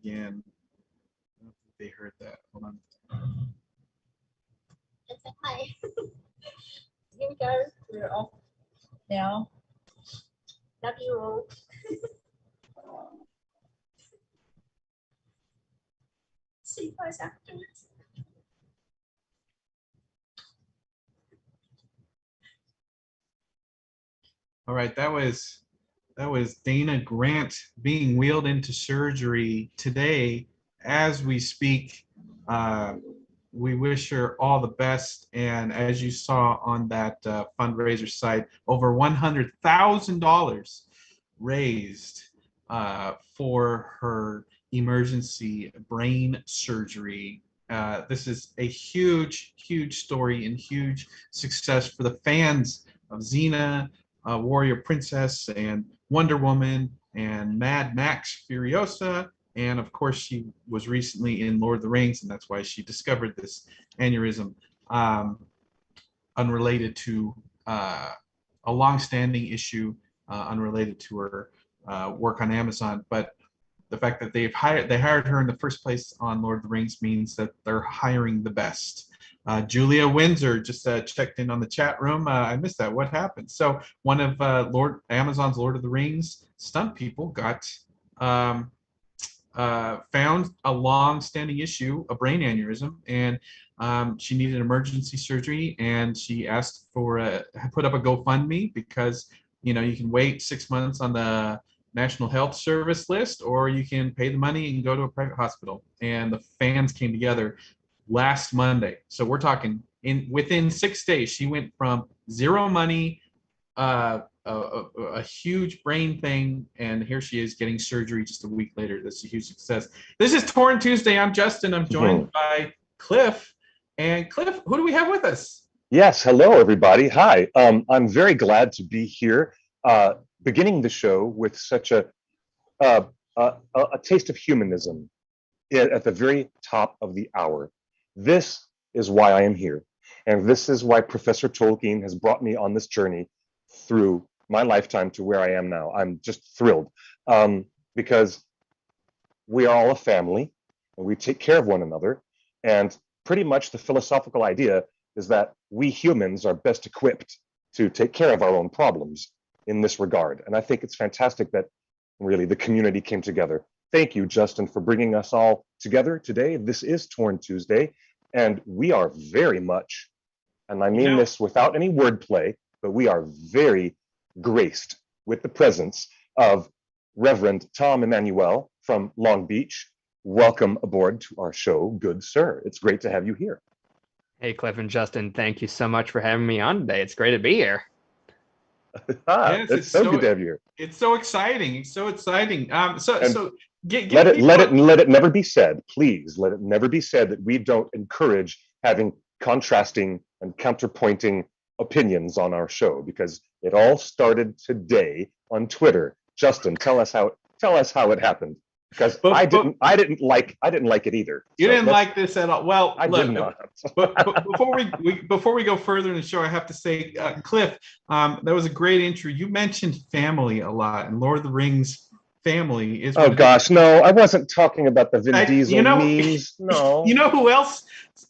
again. I don't think they heard that. Hold on. It's like, hi. Here we go. We're off now. Love you all. See you guys afterwards. All right, that was Dana Grant being wheeled into surgery today as we speak. We wish her all the best, and as you saw on that fundraiser site, over $100,000 raised for her emergency brain surgery. This is a huge, huge story and huge success for the fans of Xena, Warrior Princess, and Wonder Woman, and Mad Max Furiosa. And of course, she was recently in Lord of the Rings, and that's why she discovered this aneurysm, unrelated to a long-standing issue, unrelated to her work on Amazon. But the fact that they hired her in the first place on Lord of the Rings means that they're hiring the best. Julia Windsor just checked in on the chat room. I missed that. What happened? So one of Amazon's Lord of the Rings stunt people got found a long-standing issue, a brain aneurysm, and she needed emergency surgery, and she asked for put up a GoFundMe because you can wait 6 months on the National Health Service list, or you can pay the money and go to a private hospital. And the fans came together last Monday. So we're talking within 6 days, she went from zero money, a huge brain thing, and here she is getting surgery just a week later. That's a huge success. This is Torn Tuesday. I'm Justin. I'm joined by Cliff. And Cliff, who do we have with us? Yes, hello everybody. Hi. I'm very glad to be here, beginning the show with such a taste of humanism at the very top of the hour. This is why I am here, and this is why Professor Tolkien has brought me on this journey through my lifetime to where I am now. I'm just thrilled because we are all a family and we take care of one another, and pretty much the philosophical idea is that we humans are best equipped to take care of our own problems in this regard. And I think it's fantastic that really the community came together. Thank you, Justin, for bringing us all together today. This is Torn Tuesday, and we are very much, and I mean this without any wordplay, but we are very graced with the presence of Reverend Tom Emmanuel from Long Beach. Welcome aboard to our show, good sir. It's great to have you here. Hey, Cliff and Justin, thank you so much for having me on today. It's great to be here. Yes, it's so good to have you here. It's so exciting. It's so exciting. Let it never be said, please. Let it never be said that we don't encourage having contrasting and counterpointing opinions on our show, because it all started today on Twitter. Justin, tell us how it happened, because I didn't like it either. You didn't like this at all. Well, I did not. But before we go further in the show, I have to say, Cliff, that was a great intro. You mentioned family a lot, and Lord of the Rings family is. Oh gosh, no, I wasn't talking about the Vin Diesel memes. No. You know who else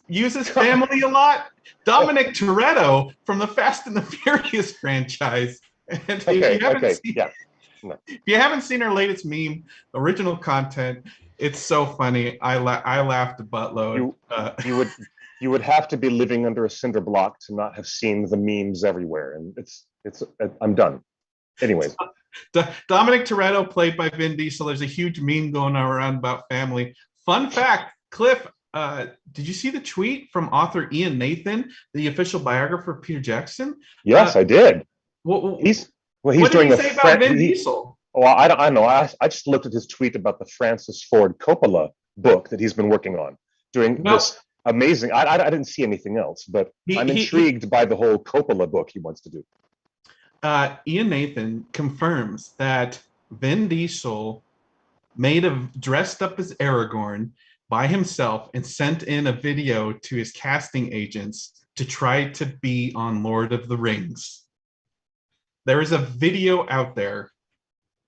uses family a lot? Dominic Toretto from the Fast and the Furious franchise. And if you haven't seen our latest meme, original content, it's so funny. I laughed a buttload. You would have to be living under a cinder block to not have seen the memes everywhere, and it's I'm done. Anyways. Dominic Toretto, played by Vin Diesel. There's a huge meme going around about family. Fun fact, Cliff, did you see the tweet from author Ian Nathan, the official biographer of Peter Jackson? Yes, I did. He's what did doing he say about Vin Diesel? Well, I don't know. I just looked at his tweet about the Francis Ford Coppola book that he's been working on, doing this amazing. I didn't see anything else, but I'm intrigued by the whole Coppola book he wants to do. Ian Nathan confirms that Vin Diesel dressed up as Aragorn by himself and sent in a video to his casting agents to try to be on Lord of the Rings. There is a video out there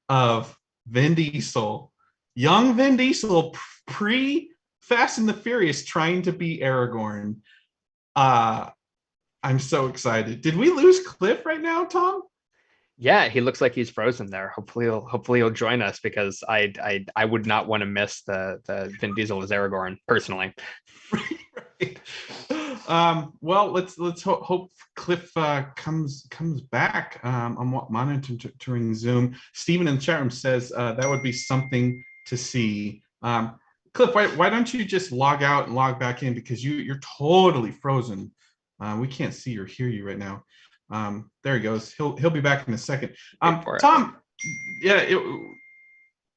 of Vin Diesel young Vin Diesel pre Fast and the Furious trying to be Aragorn. I'm so excited. Did we lose Cliff right now, Tom? Yeah, he looks like he's frozen there. Hopefully he'll join us because I would not want to miss the Vin Diesel as Aragorn personally. Right. Well, let's hope Cliff comes back. I'm monitoring Zoom. Stephen in the chat room says that would be something to see. Cliff, why don't you just log out and log back in, because you're totally frozen. We can't see or hear you right now. There he goes. He'll be back in a second. Tom, yeah.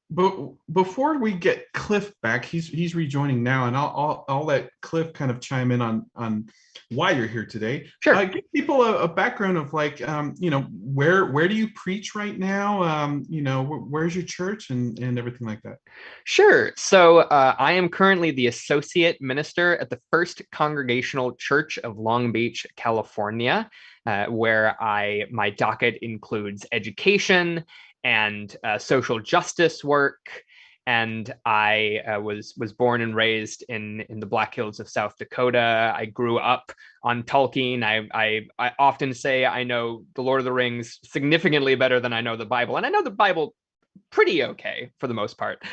But before we get Cliff back, he's rejoining now, and I'll let Cliff kind of chime in on why you're here today. Sure. Give people a background of where do you preach right now? Where's your church and everything like that. Sure. So I am currently the associate minister at the First Congregational Church of Long Beach, California, where my docket includes education and social justice work. And I was born and raised in the Black Hills of South Dakota. I grew up on Tolkien. I often say I know the Lord of the Rings significantly better than I know the Bible, and I know the Bible pretty okay for the most part.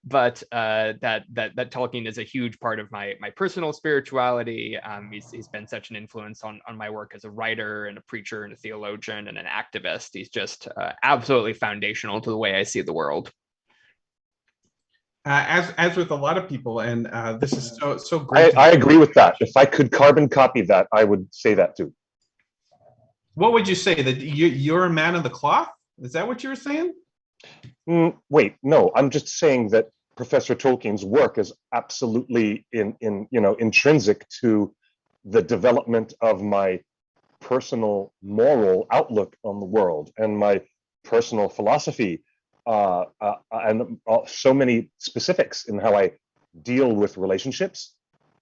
But that Tolkien is a huge part of my personal spirituality. He's been such an influence on my work as a writer and a preacher and a theologian and an activist. He's just absolutely foundational to the way I see the world. As with a lot of people, and this is so great. I agree with that. If I could carbon copy that, I would say that too. What would you say, that you're a man of the cloth? Is that what you were saying? Wait, no, I'm just saying that Professor Tolkien's work is absolutely intrinsic to the development of my personal moral outlook on the world and my personal philosophy, and so many specifics in how I deal with relationships,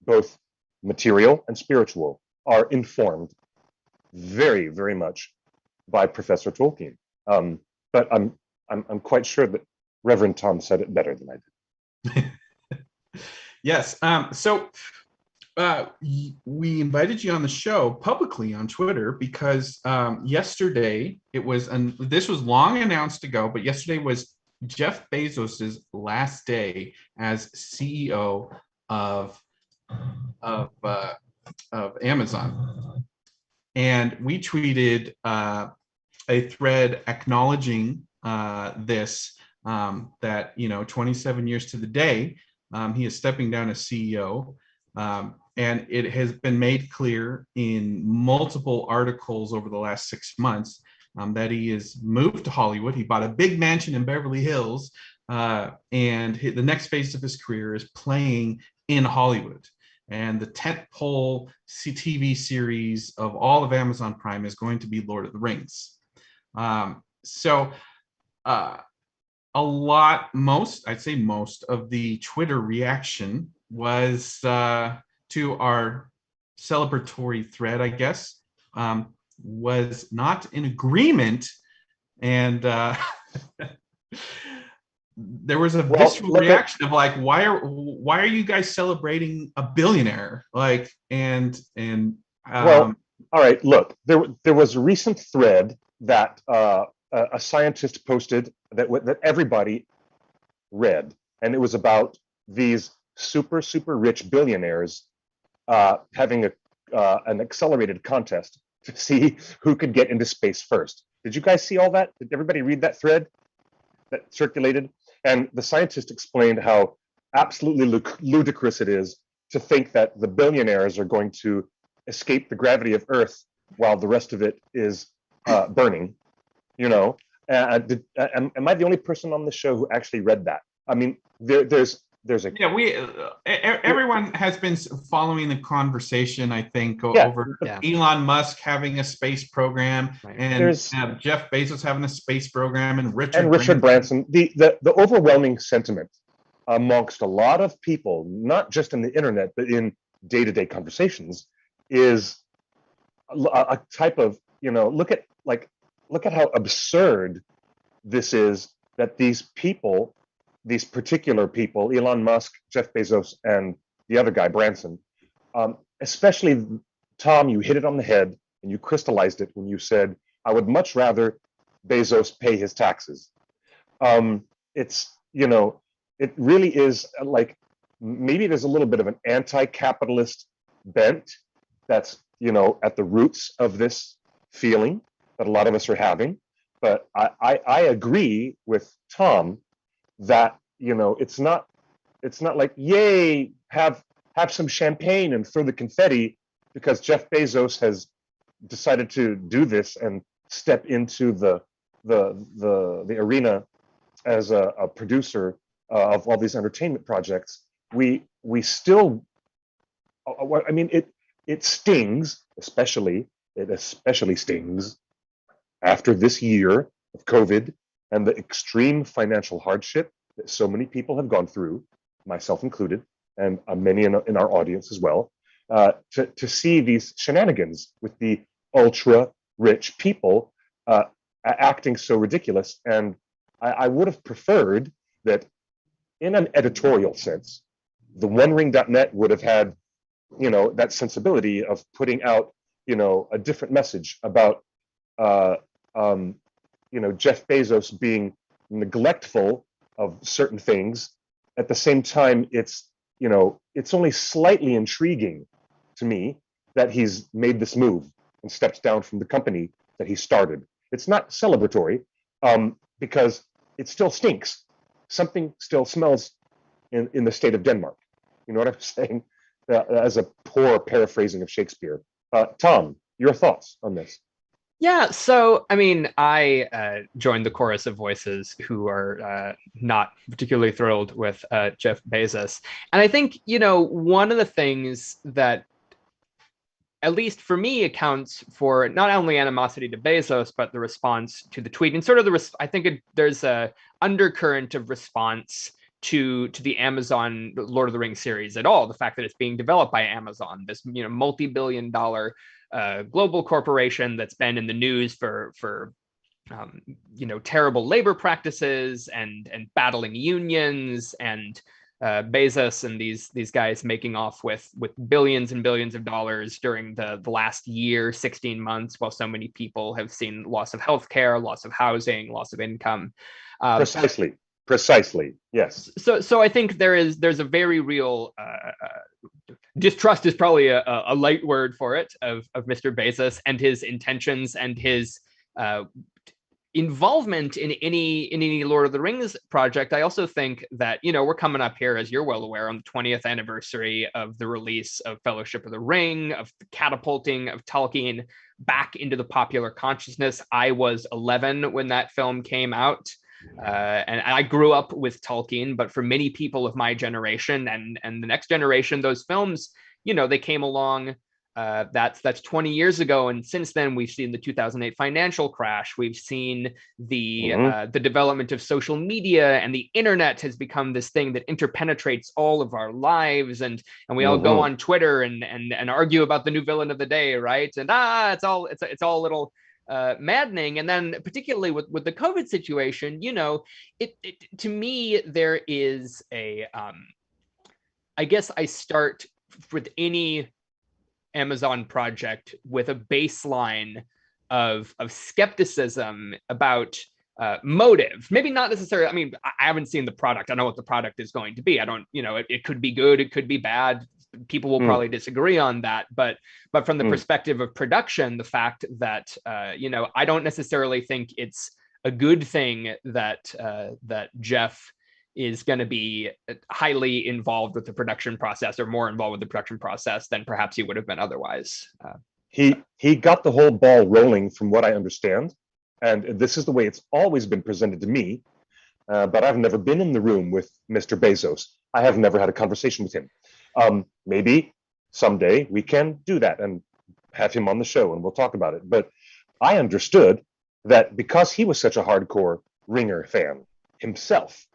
both material and spiritual, are informed very, very much by Professor Tolkien. But I'm quite sure that Reverend Tom said it better than I did. Yes. So we invited you on the show publicly on Twitter because yesterday this was long announced ago, but yesterday was Jeff Bezos's last day as CEO of Amazon, and we tweeted a thread acknowledging this, that 27 years to the day he is stepping down as CEO, and it has been made clear in multiple articles over the last 6 months that he has moved to Hollywood. He bought a big mansion in Beverly Hills, and the next phase of his career is playing in Hollywood. And the tentpole TV series of all of Amazon Prime is going to be Lord of the Rings. So I'd say most of the Twitter reaction was to our celebratory thread, I guess, was not in agreement, and there was a visceral reaction of like, why are you guys celebrating a billionaire? Like, well, all right, look, there was a recent thread that a scientist posted that everybody read, and it was about these super rich billionaires having an accelerated contest to see who could get into space first. Did you guys see all that? Did everybody read that thread that circulated? And the scientist explained how absolutely ludicrous it is to think that the billionaires are going to escape the gravity of Earth while the rest of it is burning. Am I the only person on the show who actually read that? I mean, there's a everyone has been following the conversation, I think, over Elon Musk having a space program, and Jeff Bezos having a space program, and Richard Branson. The overwhelming sentiment amongst a lot of people, not just in the internet but in day-to-day conversations, is a type of look at how absurd this is, that these people these particular people, Elon Musk, Jeff Bezos, and the other guy, Branson, especially Tom, you hit it on the head and you crystallized it when you said, I would much rather Bezos pay his taxes. It's, it really is like, maybe there's a little bit of an anti-capitalist bent that's, at the roots of this feeling that a lot of us are having. But I agree with Tom that, it's not like, yay, have some champagne and throw the confetti because Jeff Bezos has decided to do this and step into the arena as a producer of all these entertainment projects. We still, I mean, it stings, it especially stings after this year of COVID and the extreme financial hardship that so many people have gone through, myself included, and many in our audience as well, to see these shenanigans with the ultra rich people acting so ridiculous. And I would have preferred that, in an editorial sense, the OneRing.net would have had, that sensibility of putting out, a different message about, Jeff Bezos being neglectful of certain things. At the same time, it's only slightly intriguing to me that he's made this move and stepped down from the company that he started. It's not celebratory, because it still stinks. Something still smells in the state of Denmark. You know what I'm saying? As a poor paraphrasing of Shakespeare. Tom, your thoughts on this? Yeah, so I mean, I joined the chorus of voices who are not particularly thrilled with Jeff Bezos. And I think, one of the things that, at least for me, accounts for not only animosity to Bezos, but the response to the tweet, and sort of I think there's a undercurrent of response to the Amazon Lord of the Rings series at all. The fact that it's being developed by Amazon, this multi-billion-dollar global corporation that's been in the news for terrible labor practices and battling unions, and Bezos and these guys making off with billions and billions of dollars during the last year, 16 months, while so many people have seen loss of healthcare, loss of housing, loss of income. Precisely. Yes. So I think there's a very real distrust is probably a light word for it of Mr. Bezos and his intentions and his involvement in any Lord of the Rings project. I also think that, we're coming up here, as you're well aware, on the 20th anniversary of the release of Fellowship of the Ring, of the catapulting of Tolkien back into the popular consciousness. I was 11 when that film came out. And I grew up with Tolkien, but for many people of my generation and the next generation, those films, they came along. That's 20 years ago, and since then we've seen the 2008 financial crash. We've seen the development of social media, and the internet has become this thing that interpenetrates all of our lives, and we all go on Twitter and argue about the new villain of the day, right? And it's all a little maddening. And then particularly with the COVID situation, to me, there is I guess I start with any Amazon project with a baseline of skepticism about motive. Maybe not necessarily, I mean, I haven't seen the product. I know what the product is going to be. I don't, it could be good, it could be bad. People will probably disagree on that, but from the perspective of production, the fact that I don't necessarily think it's a good thing that Jeff is going to be highly involved with the production process, or more involved with the production process than perhaps he would have been otherwise. He got the whole ball rolling, from what I understand, and this is the way it's always been presented to me. But I've never been in the room with Mr. Bezos. I have never had a conversation with him. Maybe someday we can do that and have him on the show and we'll talk about it. But I understood that because he was such a hardcore Ringer fan himself,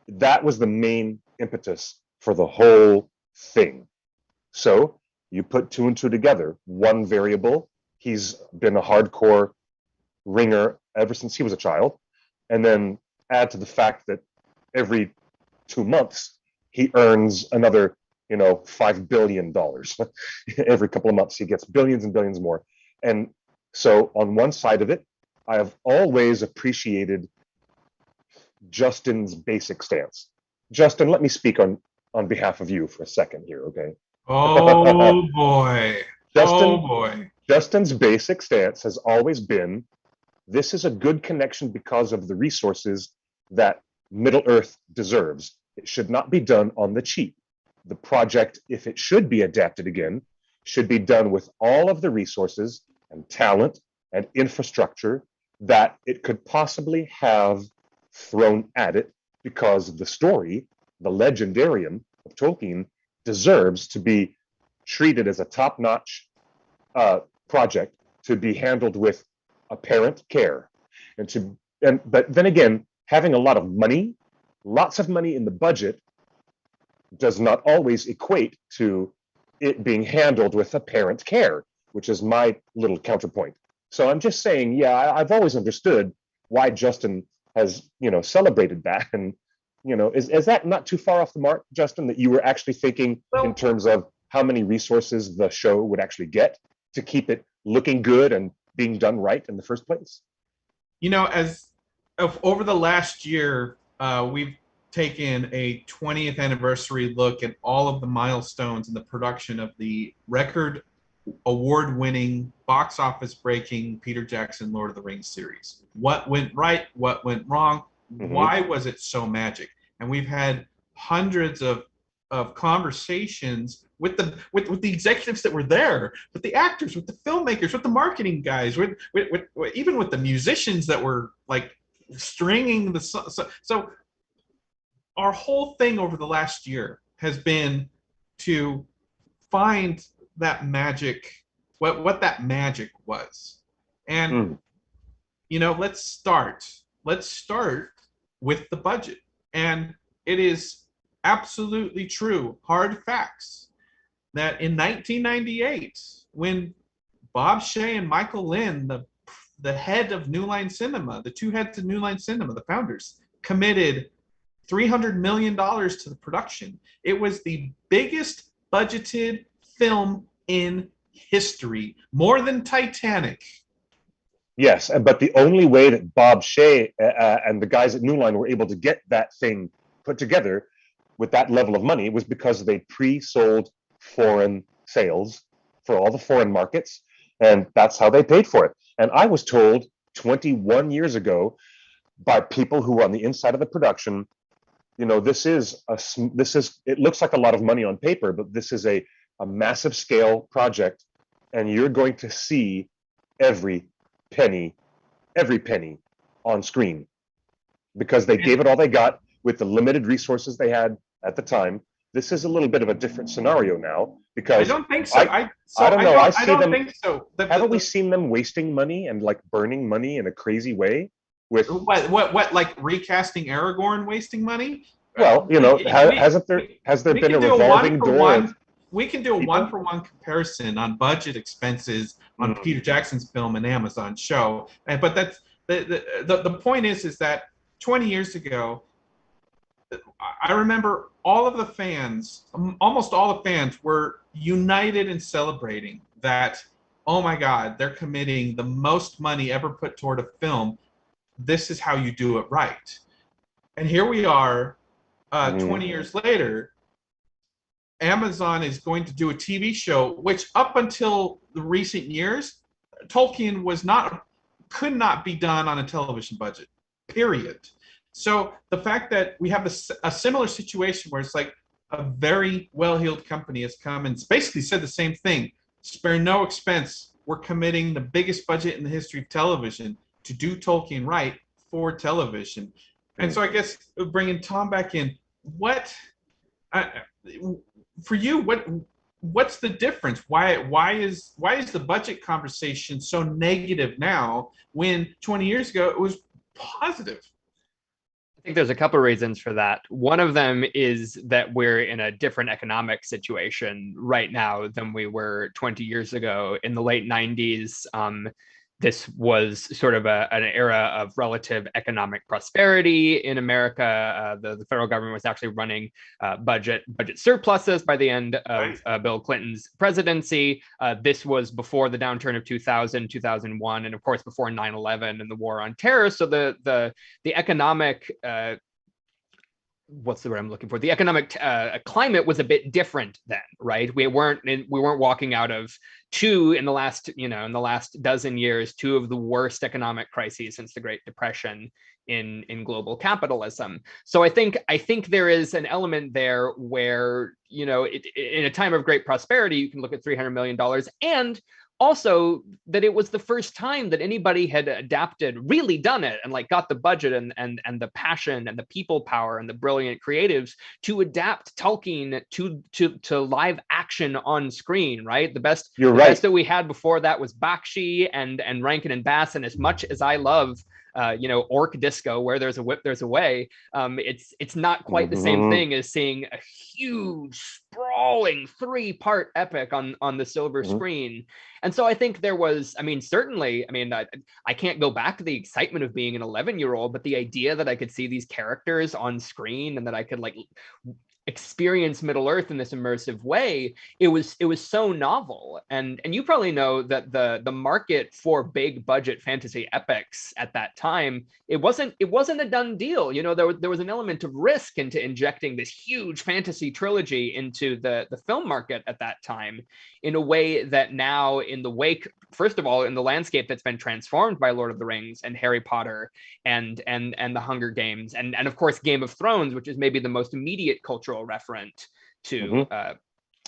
that was the main impetus for the whole thing. So you put two and two together. One variable, he's been a hardcore Ringer ever since he was a child. And then add to the fact that every 2 months, he earns another, $5 billion. Every couple of months, he gets billions and billions more. And so on one side of it, I have always appreciated Justin's basic stance. Justin, let me speak on behalf of you for a second here, okay? Oh boy. Justin, Oh boy. Justin's basic stance has always been, this is a good connection because of the resources that Middle Earth deserves. It should not be done on the cheap. The project, if it should be adapted again, should be done with all of the resources and talent and infrastructure that it could possibly have thrown at it, because the story, the legendarium of Tolkien, deserves to be treated as a top-notch project, to be handled with apparent care, but then again, having a lot of money, lots of money in the budget, does not always equate to it being handled with apparent care, which is my little counterpoint. So I'm just saying, yeah, I've always understood why Justin has, celebrated that. And, is that not too far off the mark, Justin, that you were actually thinking in terms of how many resources the show would actually get to keep it looking good and being done right in the first place? As over the last year, we've taken a 20th anniversary look at all of the milestones in the production of the record award-winning, box office breaking Peter Jackson Lord of the Rings series. What went right? What went wrong? Why was it so magic? And we've had hundreds of conversations with the executives that were there, with the actors, with the filmmakers, with the marketing guys, with even with the musicians that were like stringing the so our whole thing over the last year has been to find that magic, what that magic was. And let's start with the budget. And it is absolutely true, hard facts, that in 1998, when Bob Shea and Michael Lynn, the head of New Line Cinema, the two heads of New Line Cinema, the founders, committed $300 million to the production, it was the biggest budgeted film in history, more than Titanic. Yes, but the only way that Bob Shea and the guys at New Line were able to get that thing put together with that level of money was because they pre-sold foreign sales for all the foreign markets, and that's how they paid for it. And I was told 21 years ago by people who were on the inside of the production, it looks like a lot of money on paper, but this is a massive scale project, and you're going to see every penny on screen, because they gave it all they got with the limited resources they had at the time. This is a little bit of a different scenario now, because I don't think so. I don't know. I don't think so. Haven't we seen them wasting money and like burning money in a crazy way? With what like recasting Aragorn wasting money? Well, has there been a revolving door? We can do a one-for-one comparison on budget expenses on Peter Jackson's film and Amazon show. But that's the point is that 20 years ago, I remember almost all the fans were united in celebrating that, oh my God, they're committing the most money ever put toward a film. This is how you do it right. And here we are, 20 years later, Amazon is going to do a TV show, which up until the recent years, Tolkien could not be done on a television budget, period. So the fact that we have a similar situation where it's like a very well-heeled company has come and basically said the same thing: spare no expense. We're committing the biggest budget in the history of television to do Tolkien right for television. And so I guess bringing Tom back in, for you, what's the difference? Why is the budget conversation so negative now when 20 years ago it was positive? I think there's a couple of reasons for that. One of them is that we're in a different economic situation right now than we were 20 years ago. In the late 90s, this was sort of an era of relative economic prosperity in America. The federal government was actually running budget surpluses by the end of Bill Clinton's presidency. This was before the downturn of 2000, 2001, and of course before 9/11 and the war on terror. So the economic what's the word I'm looking for? The economic climate was a bit different then, right? We weren't walking out of in the last dozen years, two of the worst economic crises since the Great Depression in global capitalism. So I think there is an element there where, in a time of great prosperity, you can look at $300 million, and also that it was the first time that anybody had really done it, and like got the budget and the passion and the people power and the brilliant creatives to adapt Tolkien to live action on screen, right? The best that we had before that was Bakshi and Rankin and Bass. And as much as I love orc disco, where there's a whip there's a way, it's not quite the same thing as seeing a huge sprawling 3-part epic on the silver screen. And so I think there was, certainly, I can't go back to the excitement of being an 11-year-old, but the idea that I could see these characters on screen and that I could experience Middle Earth in this immersive way, it was so novel. And you probably know that the market for big budget fantasy epics at that time, it wasn't a done deal. There was an element of risk into injecting this huge fantasy trilogy into the film market at that time, in a way that now, in the wake, first of all, in the landscape that's been transformed by Lord of the Rings and Harry Potter and the Hunger Games and of course Game of Thrones, which is maybe the most immediate cultural referent to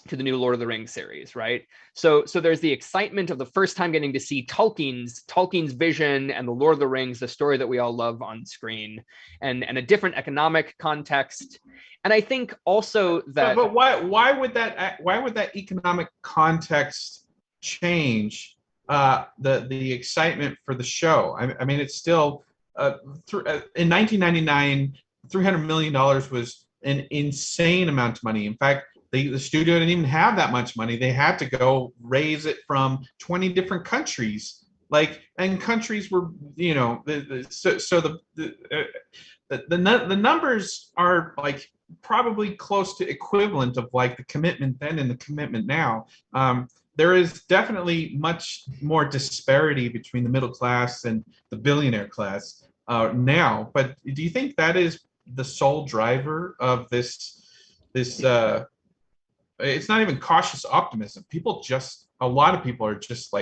the new Lord of the Rings series, right? So there's the excitement of the first time getting to see Tolkien's vision and the Lord of the Rings, the story that we all love, on screen, and a different economic context. And I think also that, but why would that economic context change the excitement for the show? It's still in 1999, $300 million was an insane amount of money. In fact, the studio didn't even have that much money. They had to go raise it from 20 different countries. And countries were, the numbers are probably close to equivalent of the commitment then and the commitment now. There is definitely much more disparity between the middle class and the billionaire class now. But do you think that is the sole driver of this? It's not even cautious optimism. A lot of people are just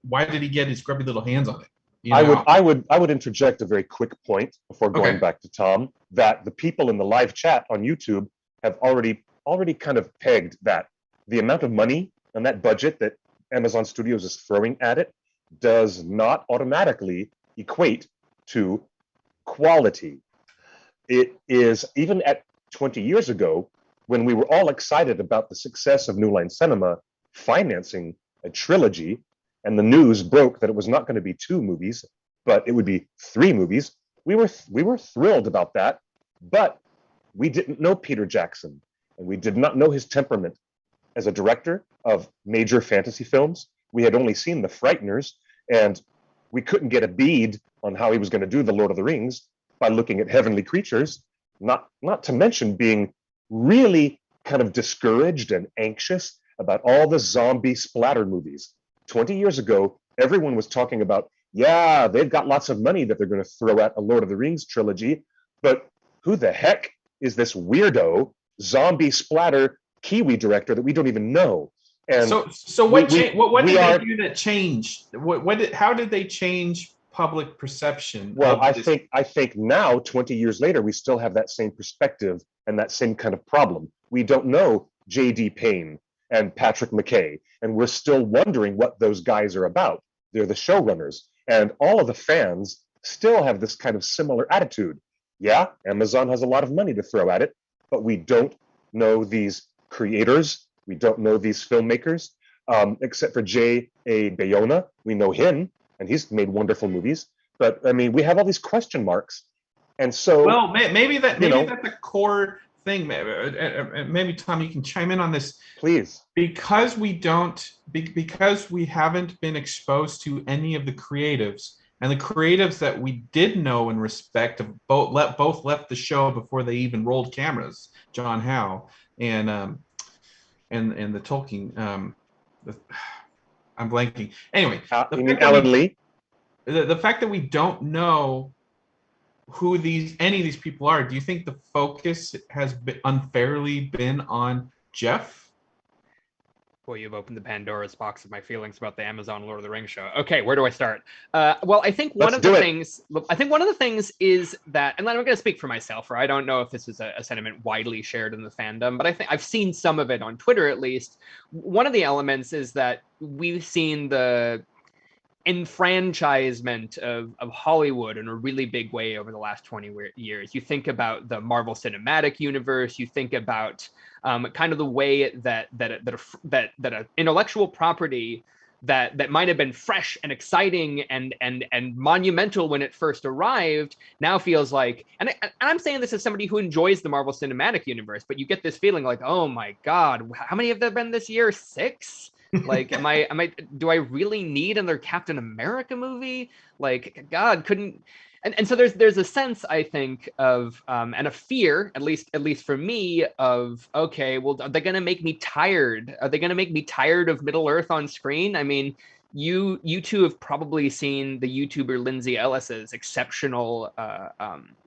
why did he get his grubby little hands on it? I would interject a very quick point before going back to Tom, that the people in the live chat on YouTube have already kind of pegged that the amount of money and that budget that Amazon Studios is throwing at it does not automatically equate to quality. It is, even at 20 years ago, when we were all excited about the success of New Line Cinema financing a trilogy, and the news broke that it was not going to be 2 movies, but it would be 3 movies, we were thrilled about that. But we didn't know Peter Jackson, and we did not know his temperament as a director of major fantasy films. We had only seen The Frighteners, and we couldn't get a bead on how he was going to do The Lord of the Rings by looking at Heavenly Creatures, not to mention being really kind of discouraged and anxious about all the zombie splatter movies. 20 years ago, everyone was talking about, yeah, they've got lots of money that they're going to throw at a Lord of the Rings trilogy, but who the heck is this weirdo zombie splatter Kiwi director that we don't even know? And so what did they do that changed? How did they change public perception? Well, I think now, 20 years later, we still have that same perspective and that same kind of problem. We don't know J.D. Payne and Patrick McKay, and we're still wondering what those guys are about. They're the showrunners, and all of the fans still have this kind of similar attitude. Yeah, Amazon has a lot of money to throw at it, but we don't know these creators. We don't know these filmmakers, except for J.A. Bayona. We know him, and he's made wonderful movies. But we have all these question marks, and so maybe that's a core thing. Maybe Tom, you can chime in on this. Please. Because because we haven't been exposed to any of the creatives, and the creatives that we did know and respect have both left the show before they even rolled cameras. John Howe and the Tolkien. I'm blanking. Anyway, You mean Alan Lee? The fact that we don't know who any of these people are, do you think the focus has been unfairly been on Jeff? Boy, you've opened the Pandora's box of my feelings about the Amazon Lord of the Rings show. Okay, where do I start? Well, I think one of the things is that, and I'm going to speak for myself, or I don't know if this is a sentiment widely shared in the fandom, but I think I've seen some of it on Twitter at least. One of the elements is that we've seen the enfranchisement of Hollywood in a really big way over the last 20 years. You think about the Marvel Cinematic Universe, you think about kind of the way that an intellectual property that might have been fresh and exciting and monumental when it first arrived now feels like, and I'm saying this as somebody who enjoys the Marvel Cinematic Universe, but you get this feeling like, oh my God, how many have there been this year? 6? Like, do I really need another Captain America movie? Like, God, and so there's a sense, I think, of and a fear, at least for me, of, okay, well, are they gonna make me tired? Are they gonna make me tired of Middle Earth on screen? I mean, you two have probably seen the YouTuber Lindsay Ellis's exceptional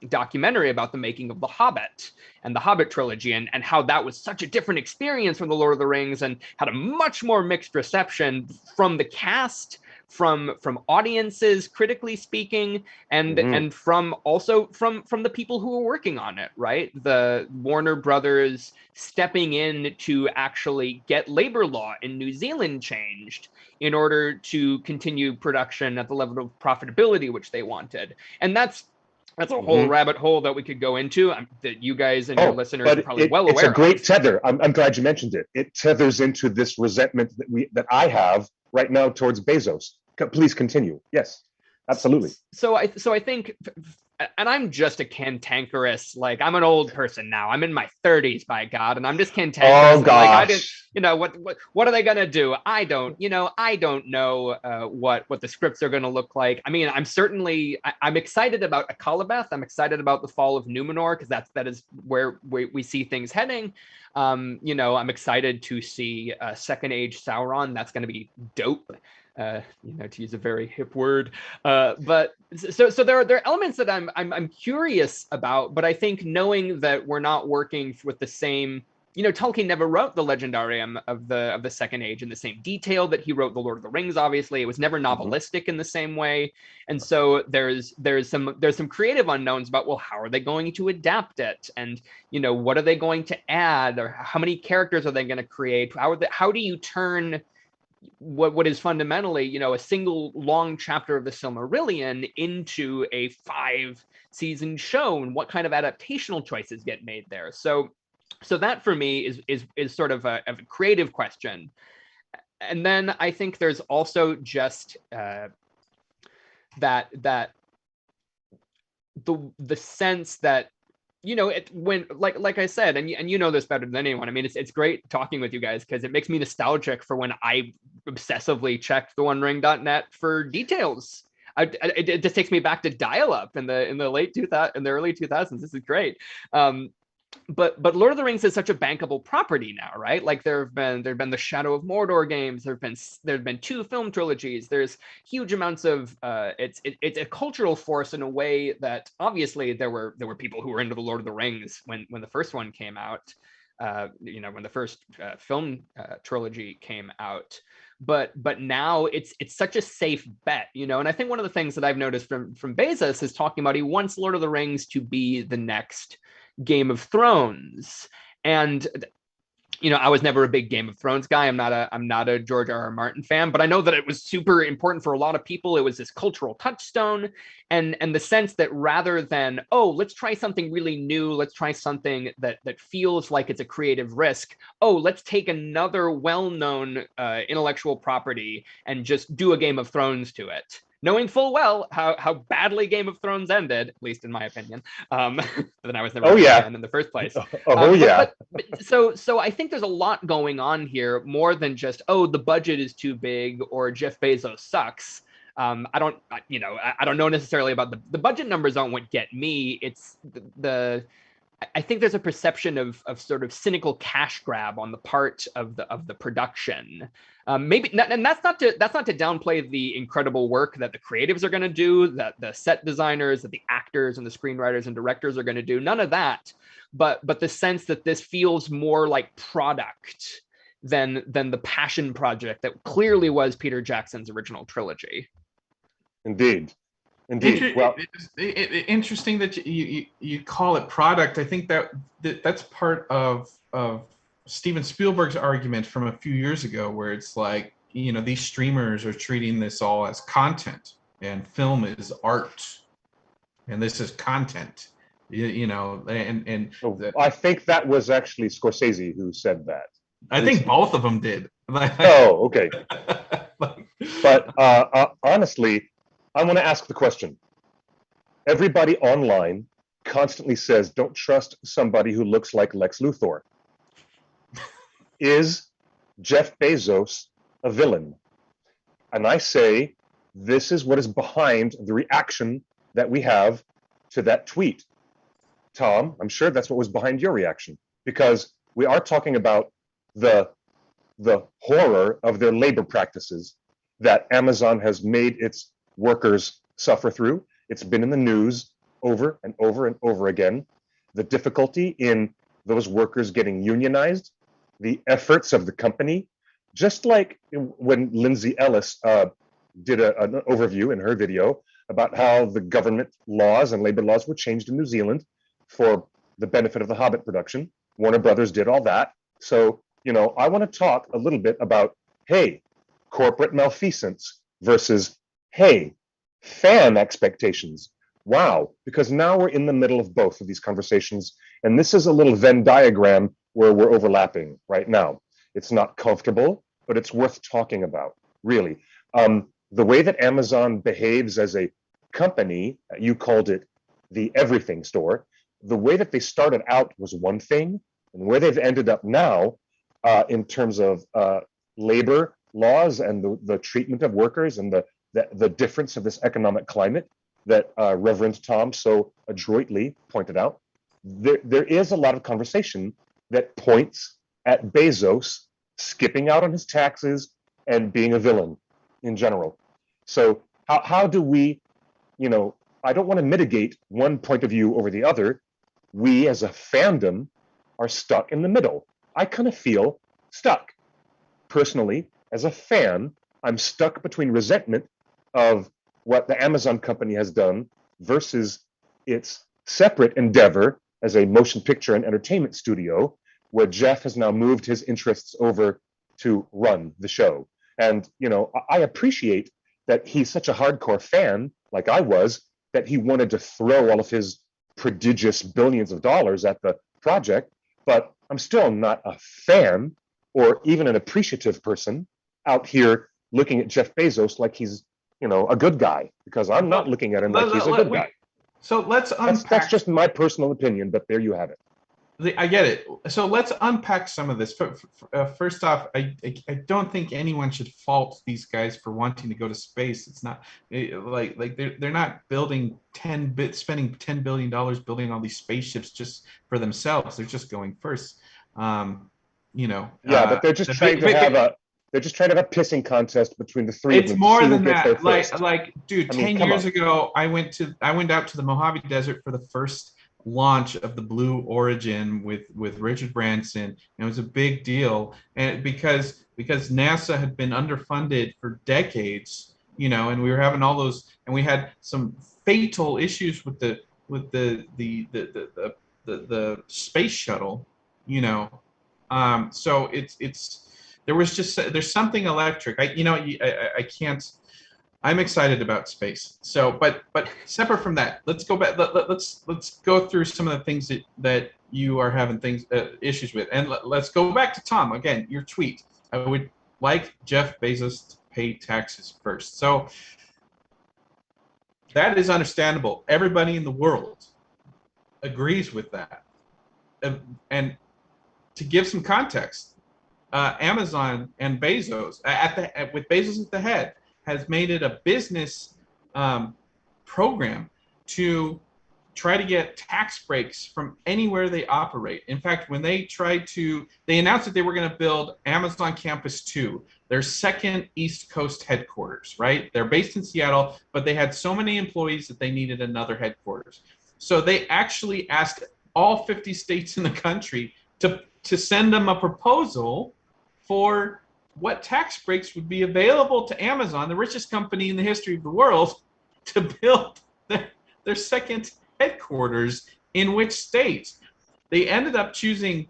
documentary about the making of The Hobbit and the Hobbit trilogy, and how that was such a different experience from The Lord of the Rings, and had a much more mixed reception from the cast, from audiences, critically speaking, and from the people who were working on it, right? The Warner Brothers stepping in to actually get labor law in New Zealand changed in order to continue production at the level of profitability which they wanted. And that's a whole rabbit hole that we could go into, that you guys and your listeners are probably well aware of. It's a great tether. I'm glad you mentioned it. It tethers into this resentment that I have right now towards Bezos. Please continue. Yes, absolutely. So I think, and I'm just a cantankerous, like, I'm an old person now. I'm in my 30s, by God, and I'm just cantankerous. Oh gosh. Like, what are they gonna do? I don't know what the scripts are gonna look like. I mean, I'm excited about Akalabeth. I'm excited about the fall of Numenor, because that is where we see things heading. I'm excited to see Second Age Sauron. That's gonna be dope. To use a very hip word, but so there are elements that I'm curious about, but I think knowing that we're not working with the same, Tolkien never wrote the Legendarium of the Second Age in the same detail that he wrote the Lord of the Rings. Obviously, it was never novelistic in the same way, and so there's some creative unknowns about, well, how are they going to adapt it, and what are they going to add, or how many characters are they going to create? How do you turn what is fundamentally, a single long chapter of the Silmarillion into a 5-season show, and what kind of adaptational choices get made there? So that for me is sort of a creative question. And then I think there's also just that the sense that, when like I said, and you know this better than anyone. I mean, it's great talking with you guys, because it makes me nostalgic for when I obsessively checked the OneRing.net for details. It just takes me back to dial-up in the early 2000s. This is great. But Lord of the Rings is such a bankable property now, right? Like there've been the Shadow of Mordor games. There've been 2 film trilogies. There's huge amounts of it's a cultural force in a way that obviously there were people who were into the Lord of the Rings when the first one came out. When the first film trilogy came out. But now it's such a safe bet, and I think one of the things that I've noticed from Bezos is talking about, he wants Lord of the Rings to be the next Game of Thrones. And I was never a big Game of Thrones guy. I'm not a George R.R. Martin fan, but I know that it was super important for a lot of people. It was this cultural touchstone, and the sense that rather than, let's try something really new, let's try something that feels like it's a creative risk. Let's take another well-known intellectual property and just do a Game of Thrones to it. knowing full well how badly Game of Thrones ended, at least in my opinion. Then I was never a fan in the first place. So I think there's a lot going on here, more than just, oh, the budget is too big or Jeff Bezos sucks. I don't know necessarily about the budget numbers aren't what get me. It's I think there's a perception of sort of cynical cash grab on the part of the production. Maybe not, and that's not to downplay the incredible work that the creatives are going to do, that the set designers, that the actors and the screenwriters and directors are going to do. None of that, but the sense that this feels more like product than the passion project that clearly was Peter Jackson's original trilogy. Indeed. Well, interesting that you call it product. I think that's part of Steven Spielberg's argument from a few years ago, where it's like, these streamers are treating this all as content, and film is art, and this is content. I think that was actually Scorsese who said that. I think both of them did. Oh, okay. But honestly, I want to ask the question. Everybody online constantly says, don't trust somebody who looks like Lex Luthor. Is Jeff Bezos a villain? And I say, this is what is behind the reaction that we have to that tweet. Tom, I'm sure that's what was behind your reaction, because we are talking about the horror of their labor practices that Amazon has made its workers suffer through. It's been in the news over and over and over again. The difficulty in those workers getting unionized, the efforts of the company, just like when Lindsay Ellis did an overview in her video about how the government laws and labor laws were changed in New Zealand for the benefit of the Hobbit production. Warner Brothers did all that. So, I want to talk a little bit about, hey, corporate malfeasance versus, hey, fan expectations. Wow, because now we're in the middle of both of these conversations, and this is a little Venn diagram where we're overlapping right now. It's not comfortable, but it's worth talking about, really. The way that Amazon behaves as a company, you called it the everything store, the way that they started out was one thing, and where they've ended up now in terms of labor laws and the treatment of workers and the difference of this economic climate that Reverend Tom so adroitly pointed out, there is a lot of conversation that points at Bezos skipping out on his taxes and being a villain in general. So how do we, I don't want to mitigate one point of view over the other. We as a fandom are stuck in the middle. I kind of feel stuck. Personally, as a fan, I'm stuck between resentment of what the Amazon company has done versus its separate endeavor as a motion picture and entertainment studio, where Jeff has now moved his interests over to run the show. And, I appreciate that he's such a hardcore fan, like I was, that he wanted to throw all of his prodigious billions of dollars at the project, but I'm still not a fan or even an appreciative person out here looking at Jeff Bezos like he's, a good guy, because I'm not looking at him like he's a good guy. So let's unpack. That's just my personal opinion, but there you have it. I get it. So let's unpack some of this. First off, I don't think anyone should fault these guys for wanting to go to space. It's not like they're not spending $10 billion building all these spaceships just for themselves. They're just going first. Yeah, but they're just trying to have a pissing contest between the three of them. It's more than that. Like, dude, 10 years ago, I went out to the Mojave Desert for the first launch of the Blue Origin with Richard Branson, and it was a big deal, and because NASA had been underfunded for decades, and we were having all those, and we had some fatal issues with the space shuttle, so there's something electric. I can't. I'm excited about space. So, but separate from that, let's go back. Let's go through some of the things that you are having issues with, and let's go back to Tom again. Your tweet. I would like Jeff Bezos to pay taxes first. So, That is understandable. Everybody in the world agrees with that. And to give some context, Amazon and Bezos, with Bezos at the head, has made it a business program to try to get tax breaks from anywhere they operate. In fact, when they announced that they were going to build Amazon Campus 2, their second East Coast headquarters, right? They're based in Seattle, but they had so many employees that they needed another headquarters. So they actually asked all 50 states in the country to send them a proposal for what tax breaks would be available to Amazon, the richest company in the history of the world, to build their second headquarters in which states. They ended up choosing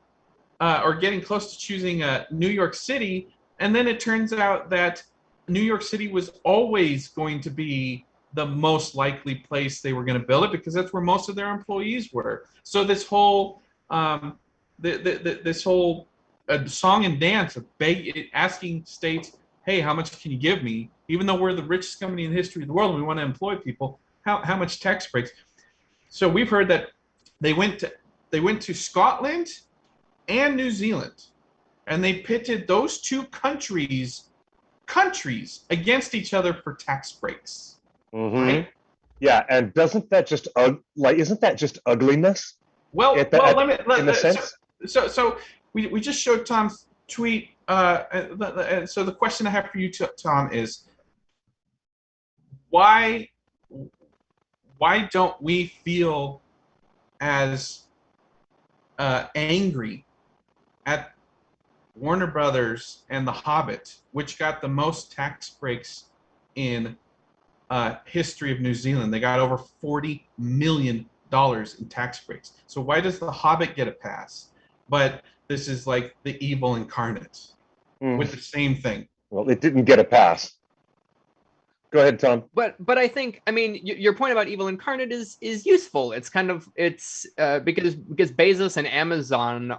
or getting close to choosing New York City, and then it turns out that New York City was always going to be the most likely place they were going to build it, because that's where most of their employees were. So this whole this whole song and dance of asking states, hey, how much can you give me? Even though we're the richest company in the history of the world and we want to employ people, how much tax breaks? So we've heard that they went to Scotland and New Zealand, and they pitted those two countries against each other for tax breaks. Right? Yeah, and isn't that just ugliness? Well, in a sense. So we just showed Tom's tweet. So the question I have for you, Tom, is why don't we feel as angry at Warner Brothers and The Hobbit, which got the most tax breaks in history of New Zealand? They got over $40 million in tax breaks. So why does The Hobbit get a pass, but this is like the evil incarnate with the same thing? Well, it didn't get a pass. Go ahead, Tom. But I think, I mean, your point about evil incarnate is useful. It's kind of because Bezos and Amazon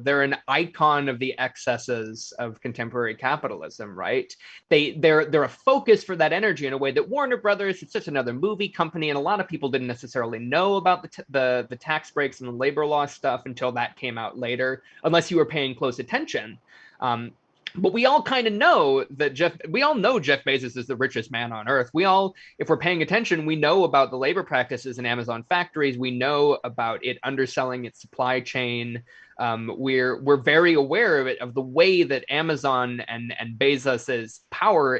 they're an icon of the excesses of contemporary capitalism, right? They're a focus for that energy in a way that Warner Brothers, it's just another movie company, and a lot of people didn't necessarily know about the tax breaks and the labor law stuff until that came out later, unless you were paying close attention. But we all kind of know that Jeff Bezos is the richest man on earth. If we're paying attention, we know about the labor practices in Amazon factories. We know about it underselling its supply chain. We're very aware of it, of the way that Amazon and Bezos's power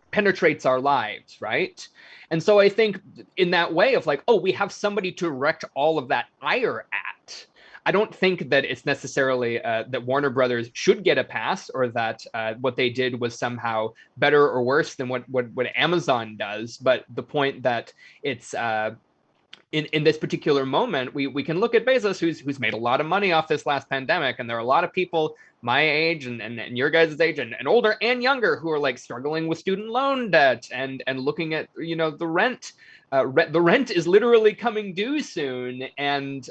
penetrates our lives, right? And so I think in that way of like, oh, we have somebody to direct all of that ire at. I don't think that it's necessarily that Warner Brothers should get a pass, or that what they did was somehow better or worse than what Amazon does. But the point that it's in this particular moment, we can look at Bezos, who's made a lot of money off this last pandemic, and there are a lot of people my age and your guys' age and older and younger who are like struggling with student loan debt and looking at the rent. The rent is literally coming due soon, and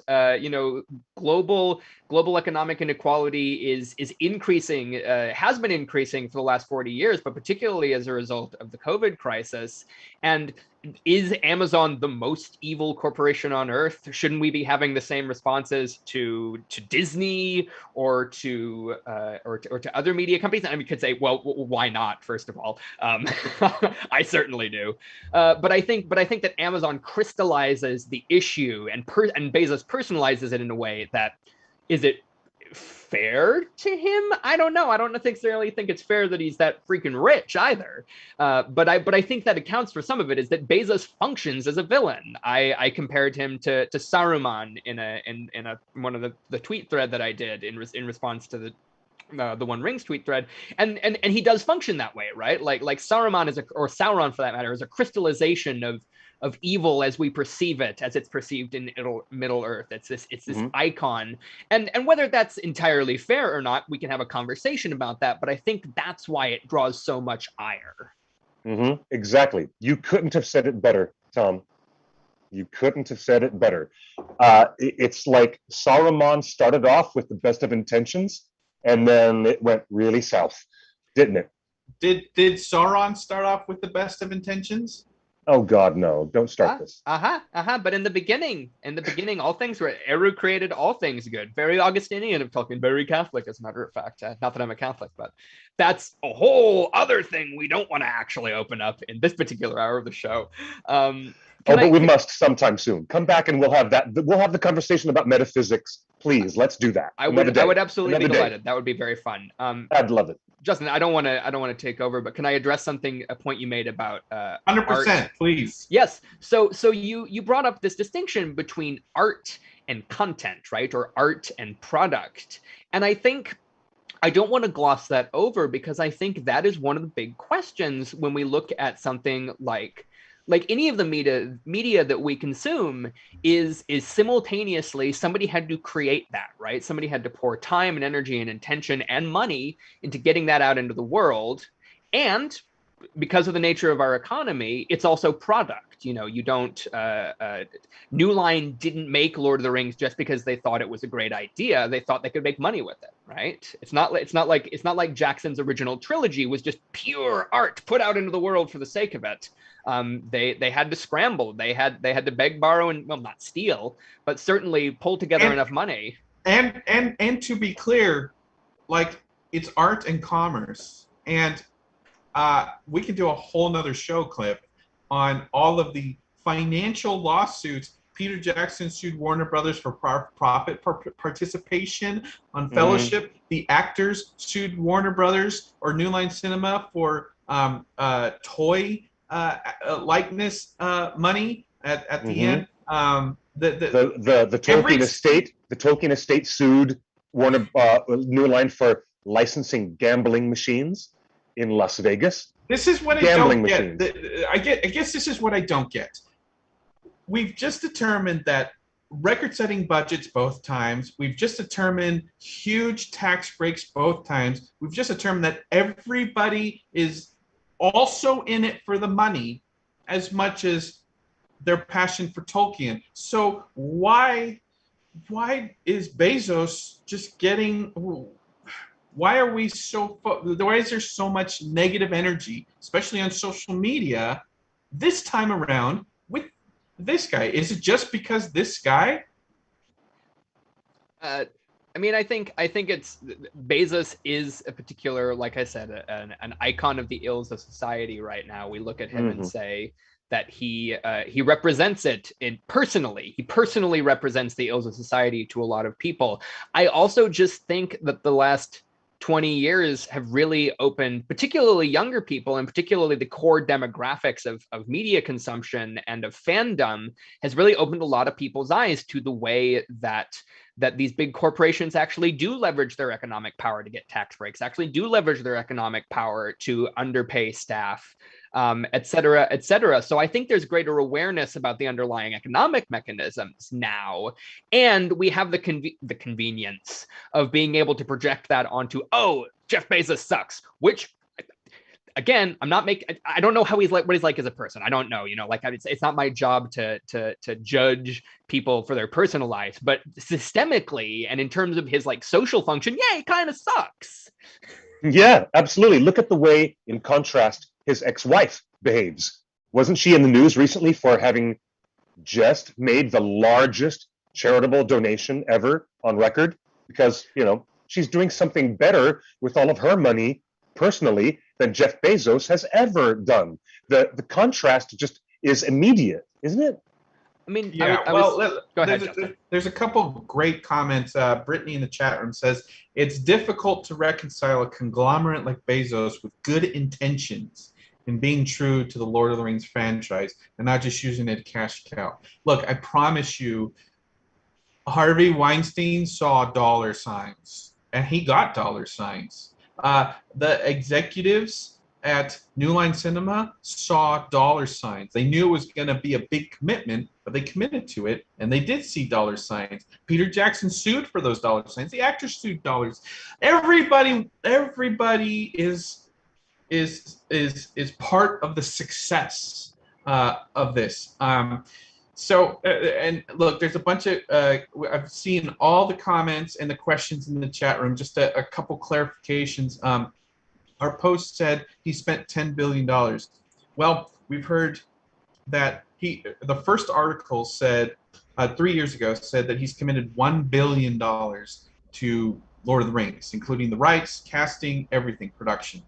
global economic inequality is increasing, has been increasing for the last 40 years, but particularly as a result of the COVID crisis. And is Amazon the most evil corporation on earth? Shouldn't we be having the same responses to Disney or to other media companies? And we could say, well, why not? First of all, I certainly do. But I think that Amazon crystallizes the issue, and Bezos personalizes it in a way that, is it fair to him? I don't know. I don't necessarily think it's fair that he's that freaking rich either. But I think that accounts for some of it, is that Bezos functions as a villain. I compared him to Saruman in one of the tweet thread that I did in response to the One Rings tweet thread, and he does function that way, right? Like Saruman or Sauron for that matter, is a crystallization of evil as we perceive it, as it's perceived in Middle Earth. It's this icon, and whether that's entirely fair or not, we can have a conversation about that. But I think that's why it draws so much ire. Exactly. You couldn't have said it better, Tom. You couldn't have said it better. It's like Saruman started off with the best of intentions, and then it went really south, didn't it? Did Sauron start off with the best of intentions? Oh God, no! Don't start this. But in the beginning, all things were Eru created all things good. Very Augustinian of Tolkien, very Catholic, as a matter of fact. Not that I'm a Catholic, but that's a whole other thing we don't want to actually open up in this particular hour of the show. But we must sometime soon. Come back and we'll have that. We'll have the conversation about metaphysics. Please, let's do that. I would absolutely be delighted. That would be very fun. I'd love it. Justin, I don't want to take over, but can I address a point you made about 100%, please. Yes. So you brought up this distinction between art and content, right? Or art and product. And I think I don't want to gloss that over, because I think that is one of the big questions when we look at something like any of the media that we consume is simultaneously somebody had to create that, right? Somebody had to pour time and energy and intention and money into getting that out into the world. And because of the nature of our economy, it's also product. You don't New Line didn't make Lord of the Rings just because they thought it was a great idea. They thought they could make money with it, right? It's not like Jackson's original trilogy was just pure art put out into the world for the sake of it. They had to scramble. They had to beg, borrow, and, well, not steal, but certainly pull together enough money. And to be clear, like, it's art and commerce. And we could do a whole nother show clip on all of the financial lawsuits. Peter Jackson sued Warner Brothers for profit participation on Fellowship. The actors sued Warner Brothers or New Line Cinema for toy likeness money at the end. The Tolkien estate sued Warner New Line for licensing gambling machines in Las Vegas. This is what I don't get. I guess this is what I don't get. We've just determined that record-setting budgets both times. We've just determined huge tax breaks both times. We've just determined that everybody is also in it for the money as much as their passion for Tolkien. So why is Bezos just getting... Why is there so much negative energy, especially on social media, this time around with this guy? Is it just because this guy? I think it's Bezos is a particular, like I said, an icon of the ills of society right now. We look at him and say that he represents it personally. He personally represents the ills of society to a lot of people. I also just think that the last 20 years have really opened, particularly younger people, and particularly the core demographics of media consumption and of fandom, has really opened a lot of people's eyes to the way that these big corporations actually do leverage their economic power to get tax breaks, actually do leverage their economic power to underpay staff, et cetera, et cetera. So I think there's greater awareness about the underlying economic mechanisms now. And we have the convenience of being able to project that onto, oh, Jeff Bezos sucks, which, again, I don't know how he's like, what he's like as a person. I don't know, it's not my job to judge people for their personal lives, but systemically and in terms of his social function, yeah, he kind of sucks. Yeah, absolutely. Look at the way, in contrast, his ex-wife behaves. Wasn't she in the news recently for having just made the largest charitable donation ever on record? Because, she's doing something better with all of her money personally than Jeff Bezos has ever done. The contrast just is immediate, isn't it? Go ahead, there's a couple of great comments. Brittany in the chat room says, it's difficult to reconcile a conglomerate like Bezos with good intentions and being true to the Lord of the Rings franchise and not just using it to cash a cow. Look, I promise you, Harvey Weinstein saw dollar signs, and he got dollar signs. The executives at New Line Cinema saw dollar signs. They knew it was going to be a big commitment, but they committed to it, and they did see dollar signs. Peter Jackson sued for those dollar signs. The actors sued dollars. Everybody is part of the success of this. And look, there's a bunch of, I've seen all the comments and the questions in the chat room. Just a couple clarifications. Our post said he spent $10 billion. Well, we've heard that the first article said 3 years ago said that he's committed $1 billion to Lord of the Rings, including the rights, casting, everything, production.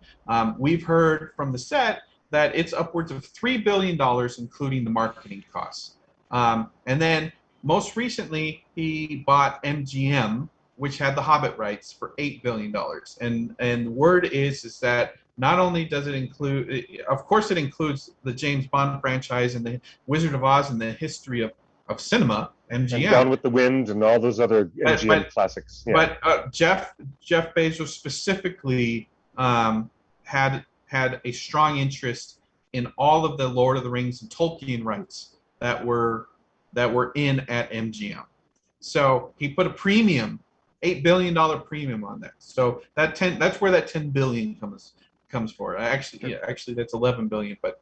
We've heard from the set that it's upwards of $3 billion, including the marketing costs. And then most recently, he bought MGM, which had the Hobbit rights, for $8 billion. And the word is that not only does it include, of course, it includes the James Bond franchise and the Wizard of Oz and the history of cinema, MGM. And Gone with the Wind and all those other MGM classics. Yeah. But Jeff Bezos specifically had a strong interest in all of the Lord of the Rings and Tolkien rights that were in at MGM. So he put a premium, $8 billion premium on that. So that's where that $10 billion comes for. Actually that's $11 billion, but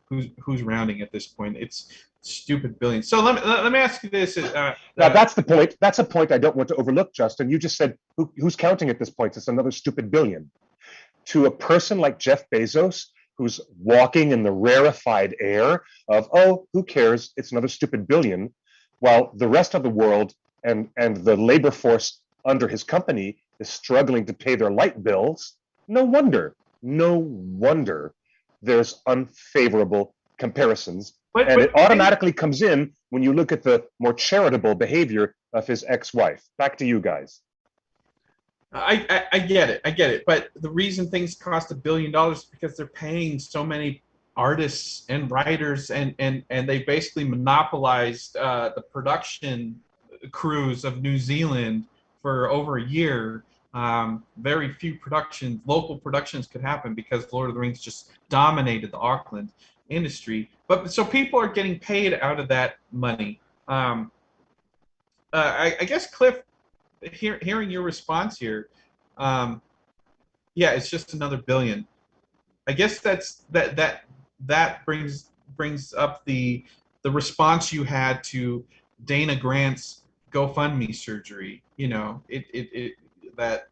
who's rounding at this point? It's stupid billion. So let me ask you this. Now that's the point. That's a point I don't want to overlook, Justin. You just said who's counting at this point? It's another stupid billion. To a person like Jeff Bezos, who's walking in the rarefied air of, oh, who cares? It's another stupid billion, while the rest of the world and the labor force under his company is struggling to pay their light bills. No wonder there's unfavorable comparisons. But it automatically comes in when you look at the more charitable behavior of his ex-wife. Back to you guys. I get it. But the reason things cost $1 billion is because they're paying so many artists and writers, and they basically monopolized the production crews of New Zealand for over a year. Very few local productions could happen because Lord of the Rings just dominated the Auckland industry. But so people are getting paid out of that money. I guess, Cliff, hearing your response here, yeah, it's just another billion. I guess that brings up the response you had to Dana Grant's GoFundMe surgery. That,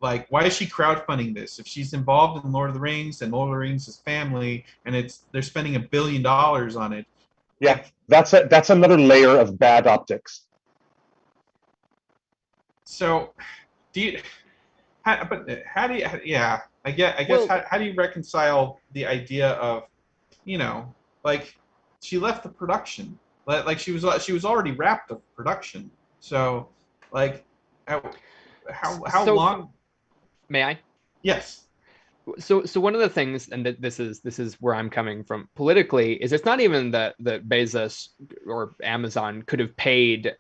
like, why is she crowdfunding this if she's involved in Lord of the Rings and Lord of the Rings is family and they're spending $1 billion on it? Yeah, that's another layer of bad optics. So, how do you reconcile the idea of, like, she left the production, like she was already wrapped up production. So, like, how long? May I? Yes. So one of the things, and this is where I'm coming from politically, is it's not even that Bezos or Amazon could have paid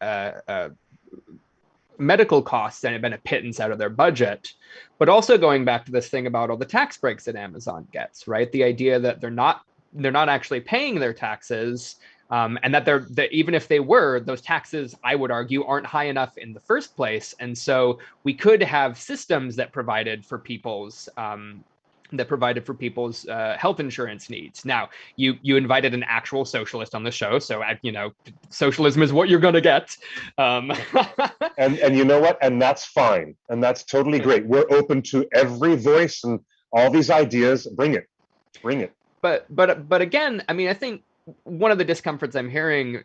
medical costs and it been a pittance out of their budget, but also going back to this thing about all the tax breaks that Amazon gets, right? The idea that they're not actually paying their taxes, and that even if they were, those taxes, I would argue, aren't high enough in the first place. And so we could have systems that provided for people's health insurance needs. Now, you invited an actual socialist on the show, so socialism is what you're going to get. And you know what? And that's fine, and that's totally great. We're open to every voice and all these ideas. Bring it. But again, I mean, I think one of the discomforts I'm hearing,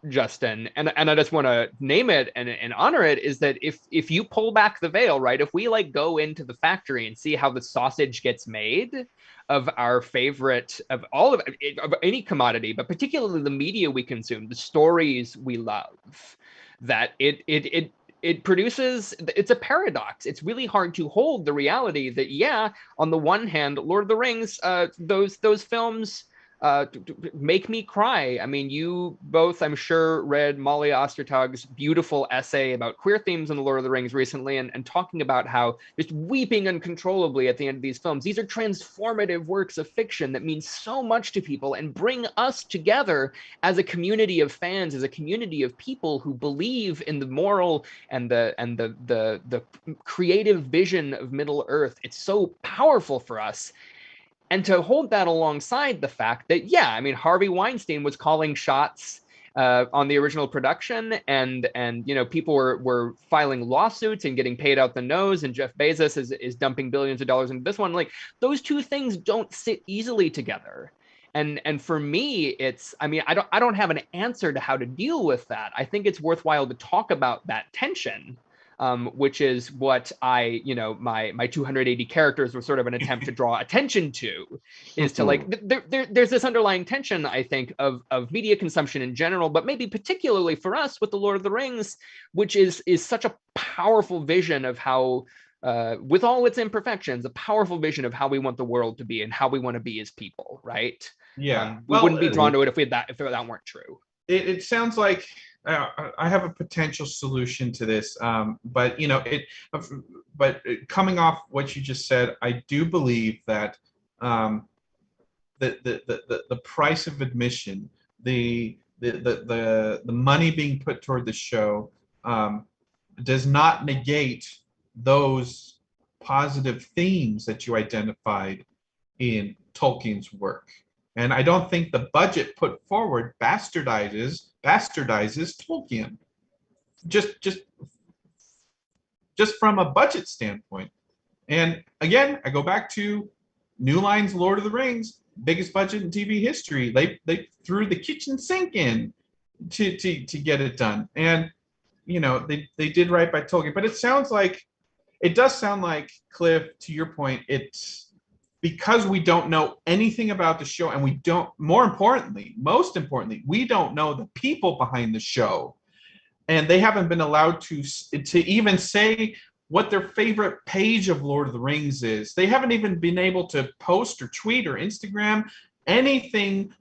Justin, and I just want to name it and honor it, is that if you pull back the veil, right, if we like go into the factory and see how the sausage gets made of our favorite, of any commodity, but particularly the media we consume, the stories we love, that it produces, it's a paradox. It's really hard to hold the reality that, yeah, on the one hand, Lord of the Rings, those films make me cry. I mean, you both, I'm sure, read Molly Ostertag's beautiful essay about queer themes in The Lord of the Rings recently, and talking about how just weeping uncontrollably at the end of these films. These are transformative works of fiction that mean so much to people and bring us together as a community of fans, as a community of people who believe in the moral and the creative vision of Middle Earth. It's so powerful for us. And to hold that alongside the fact that, yeah, I mean, Harvey Weinstein was calling shots on the original production, and people were filing lawsuits and getting paid out the nose, and Jeff Bezos is dumping billions of dollars into this one. Like, those two things don't sit easily together. And for me, it's, I mean, I don't have an answer to how to deal with that. I think it's worthwhile to talk about that tension, which is what my 280 characters were sort of an attempt to draw attention to, is to like there's this underlying tension, I think, of media consumption in general, but maybe particularly for us with the Lord of the Rings, which is such a powerful vision of how, with all its imperfections, a powerful vision of how we want the world to be and how we want to be as people, right? Yeah. We wouldn't be drawn to it if that weren't true. It sounds like I have a potential solution to this, but coming off what you just said, I do believe that the price of admission, the money being put toward the show, does not negate those positive themes that you identified in Tolkien's work. And I don't think the budget put forward bastardizes Tolkien. Just from a budget standpoint. And again, I go back to New Line's Lord of the Rings, biggest budget in TV history. They threw the kitchen sink in to get it done. And they did right by Tolkien. But it does sound like, Cliff, to your point, it's because we don't know anything about the show, and most importantly, we don't know the people behind the show, and they haven't been allowed to even say what their favorite page of Lord of the Rings is. They haven't even been able to post or tweet or Instagram anything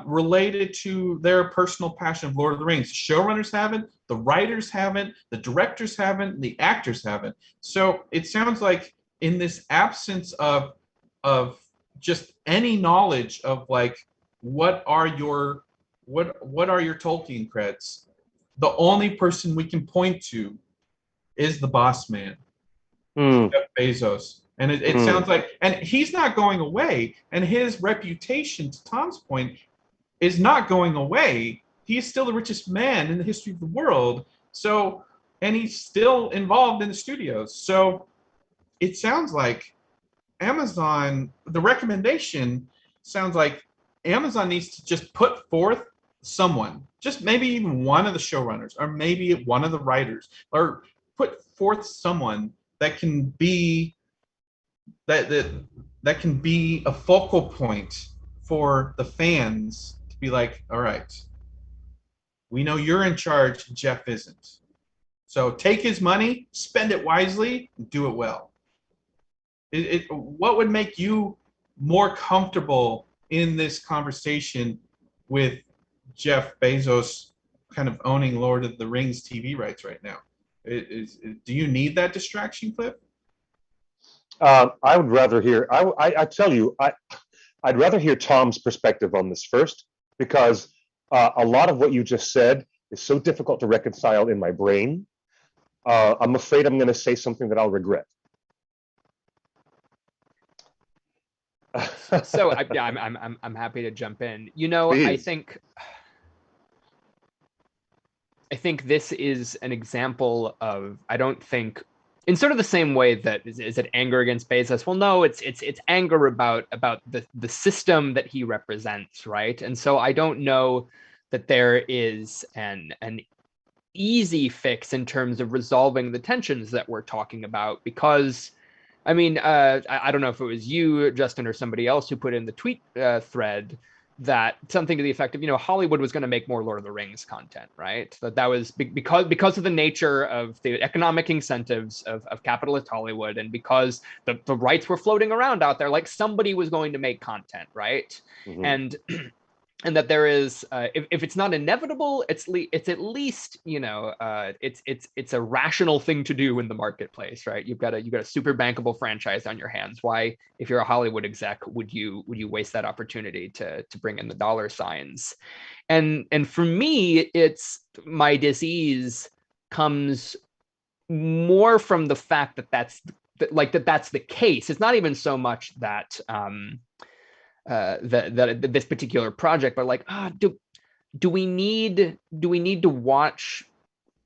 related to their personal passion of Lord of the Rings. The showrunners haven't, the writers haven't, the directors haven't, the actors haven't. So it sounds like in this absence of just any knowledge of like what are your Tolkien creds, the only person we can point to is the boss man, Jeff Bezos. And it sounds like, and he's not going away, and his reputation, to Tom's point, is not going away. He's still the richest man in the history of the world. So, and he's still involved in the studios. So it sounds like Amazon, the recommendation sounds like Amazon needs to just put forth someone, just maybe even one of the showrunners, or maybe one of the writers, or put forth someone that can be that can be a focal point for the fans to be like, all right, we know you're in charge, Jeff isn't. So take his money, spend it wisely, and do it well. What would make you more comfortable in this conversation with Jeff Bezos kind of owning Lord of the Rings TV rights right now? Do you need that distraction, Cliff? I would rather hear. I tell you, I'd rather hear Tom's perspective on this first, because a lot of what you just said is so difficult to reconcile in my brain. I'm afraid I'm going to say something that I'll regret. So I'm happy to jump in. Please. I think this is an example of, I don't think, in sort of the same way that is it anger against Bezos? Well, no, it's anger about the system that he represents, right? And so I don't know that there is an easy fix in terms of resolving the tensions that we're talking about, because I mean, I don't know if it was you, Justin, or somebody else who put in the tweet thread that something to the effect of, Hollywood was going to make more Lord of the Rings content, right? That was because of the nature of the economic incentives of capitalist Hollywood, and because the rights were floating around out there, like somebody was going to make content, right? Mm-hmm. And that there is, if it's not inevitable, it's at least, it's a rational thing to do in the marketplace, right? You've got a super bankable franchise on your hands. Why, if you're a Hollywood exec, would you waste that opportunity to bring in the dollar signs? And for me, it's my disease comes more from the fact that that's the case. It's not even so much that that this particular project, but like, do we need to watch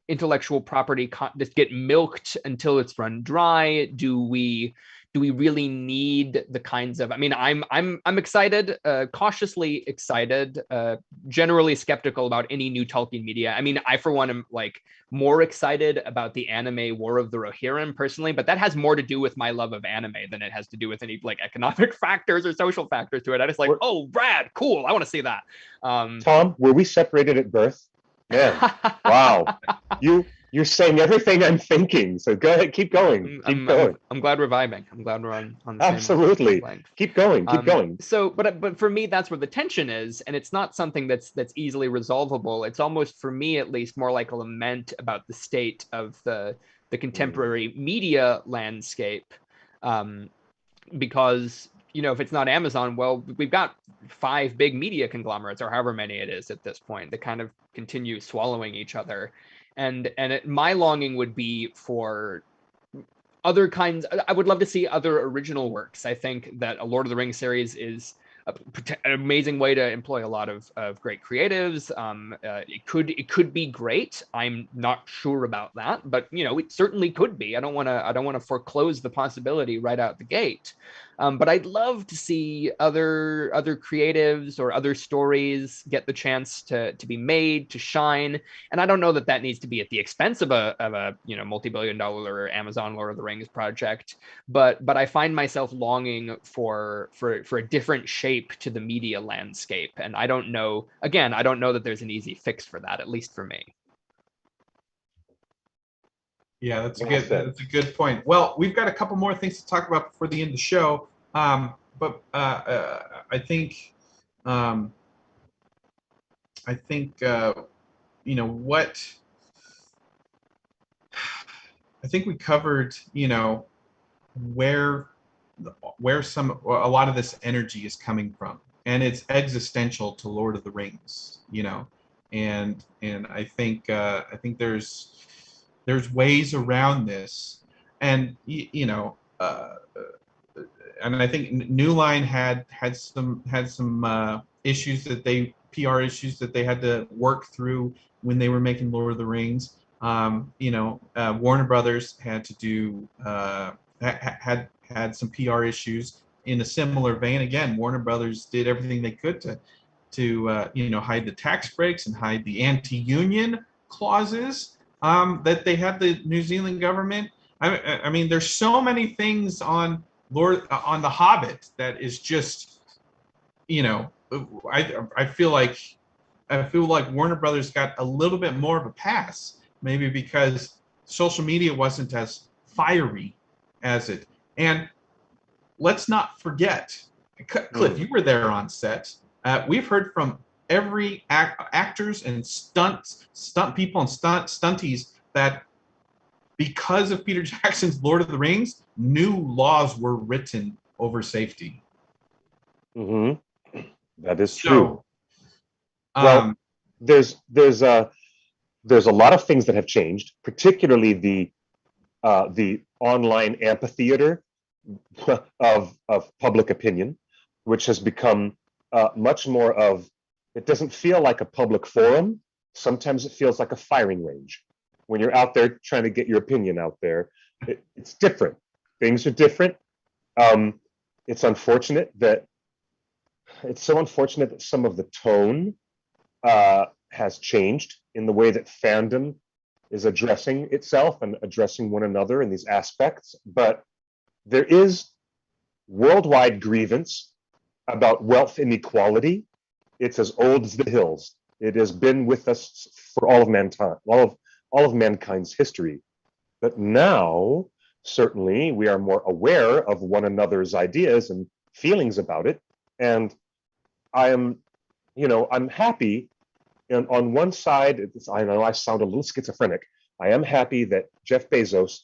intellectual property just get milked until it's run dry? Do we do we really need the kinds of, I mean, I'm excited, cautiously excited, generally skeptical about any new Tolkien media. I mean, I for one am like more excited about the anime War of the Rohirrim personally, but that has more to do with my love of anime than it has to do with any like economic factors or social factors to it. I just like, oh, rad, cool, I want to see that. Tom, were we separated at birth? Man, wow. You're saying everything I'm thinking. So go ahead, keep going. Keep going. I'm glad we're vibing. I'm glad we're on the Absolutely. same length. Keep going. Keep going. So, but for me, that's where the tension is, and it's not something that's easily resolvable. It's almost, for me at least, more like a lament about the state of the contemporary media landscape, because if it's not Amazon, well, we've got 5 big media conglomerates, or however many it is at this point, that kind of continue swallowing each other. And my longing would be for other kinds. I would love to see other original works. I think that a Lord of the Rings series is an amazing way to employ a lot of great creatives. It could be great. I'm not sure about that, but it certainly could be. I don't want to foreclose the possibility right out the gate. But I'd love to see other creatives or other stories get the chance to be made, to shine. And I don't know that needs to be at the expense of a multi-billion-dollar Amazon Lord of the Rings project. But I find myself longing for a different shape to the media landscape. And I don't know that there's an easy fix for that, at least for me. Yeah, that's a good point. Well, we've got a couple more things to talk about before the end of the show. But I think what I think we covered, where a lot of this energy is coming from, and it's existential to Lord of the Rings, and I think there's ways around this, and and I think New Line had some issues PR issues that they had to work through when they were making Lord of the Rings. Warner Brothers had to do had some PR issues in a similar vein. Again, Warner Brothers did everything they could to hide the tax breaks and hide the anti-union clauses that they had the New Zealand government. I mean, there's so many things on The Hobbit that is just, I feel like Warner Brothers got a little bit more of a pass, maybe because social media wasn't as fiery as it. And let's not forget, Cliff, you were there on set. We've heard from every actors and stunt people and stunties that because of Peter Jackson's Lord of the Rings, new laws were written over safety. Mm-hmm. That is true. So, well, there's a lot of things that have changed, particularly the online amphitheater of public opinion, which has become much more of. It doesn't feel like a public forum. Sometimes it feels like a firing range. When you're out there trying to get your opinion out there, it's different. Things are different. It's so unfortunate that some of the tone has changed in the way that fandom is addressing itself and addressing one another in these aspects. But there is worldwide grievance about wealth inequality. It's as old as the hills. It has been with us for all of mankind, all of mankind's history. But now, certainly, we are more aware of one another's ideas and feelings about it. And I'm happy. And on one side, I know I sound a little schizophrenic. I am happy that Jeff Bezos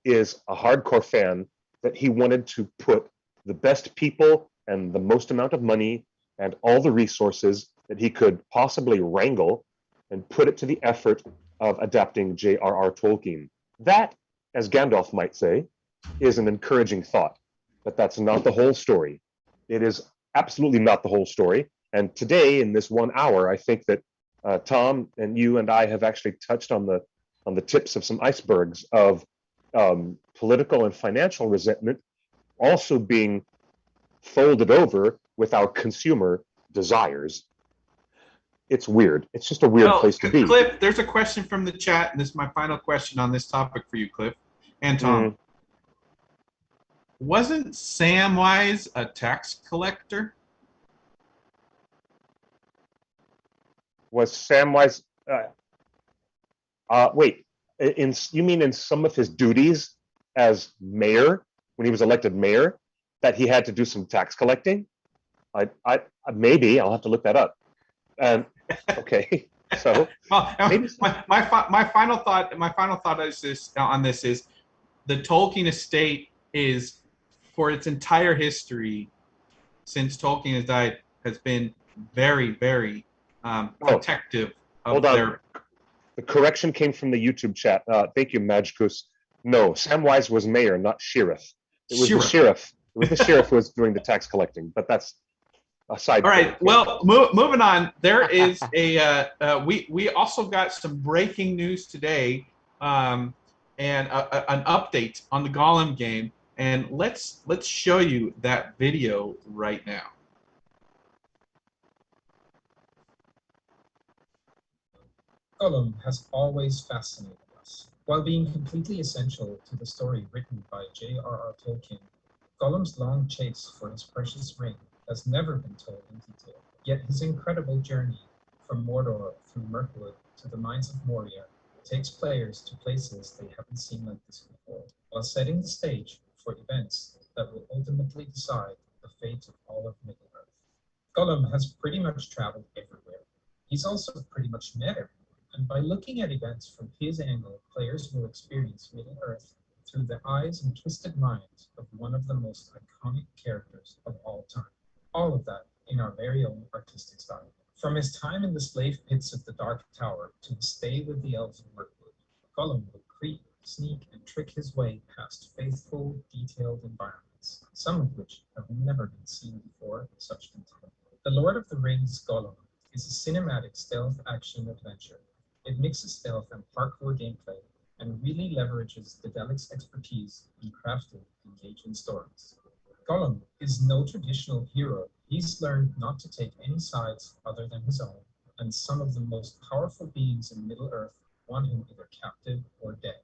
is a hardcore fan, that he wanted to put the best people and the most amount of money and all the resources that he could possibly wrangle and put it to the effort of adapting J.R.R. Tolkien. That, as Gandalf might say, is an encouraging thought, but that's not the whole story. It is absolutely not the whole story. And today, in this 1 hour, I think that Tom and you and I have actually touched on the tips of some icebergs of political and financial resentment also being folded over with our consumer desires. It's weird. It's just a weird place to be. Cliff, there's a question from the chat, and this is my final question on this topic for you, Cliff and Tom. Wasn't Samwise a tax collector? Was Samwise? Wait, you mean in some of his duties as mayor, when he was elected mayor, that he had to do some tax collecting? I maybe I'll have to look that up. Okay, so well, my final thought is this on this is the Tolkien estate is, for its entire history since Tolkien has died, has been very, very protective of their. The correction came from the YouTube chat. Thank you, Magicus. No, Samwise was mayor, not sheriff. It was the sheriff. It was the sheriff who was doing the tax collecting. But that's aside. All right. Well, moving on. There is we also got some breaking news today, and an update on the Gollum game. And let's show you that video right now. Gollum has always fascinated us. While being completely essential to the story written by J.R.R. Tolkien, Gollum's long chase for his precious ring has never been told in detail. Yet his incredible journey from Mordor through Mirkwood to the mines of Moria takes players to places they haven't seen like this before, while setting the stage for events that will ultimately decide the fate of all of Middle-earth. Gollum has pretty much traveled everywhere. He's also pretty much met everyone. And by looking at events from his angle, players will experience Middle-earth through the eyes and twisted minds of one of the most iconic characters of all time. All of that in our very own artistic style. From his time in the slave pits of the Dark Tower to his stay with the elves of Mirkwood, Gollum will creep, sneak, and trick his way past faithful, detailed environments, some of which have never been seen before in such detail. The Lord of the Rings Gollum is a cinematic stealth action adventure. It mixes stealth and parkour gameplay and really leverages Daedelic's expertise in crafting engaging stories. Gollum is no traditional hero. He's learned not to take any sides other than his own, and some of the most powerful beings in Middle-earth want him either captive or dead.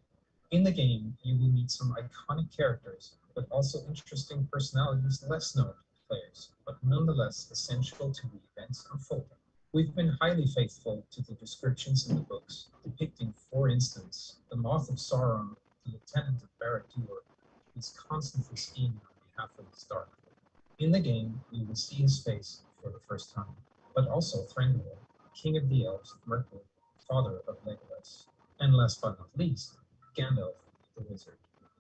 In the game, you will meet some iconic characters, but also interesting personalities less known to players, but nonetheless essential to the events unfolding. We've been highly faithful to the descriptions in the books, depicting, for instance, the Moth of Sauron, the lieutenant of Barad-dûr, who is constantly scheming on behalf of his dark lord. In the game, we will see his face for the first time, but also Thranduil, king of the elves of Mirkwood, father of Legolas, and last but not least, Gandalf the wizard.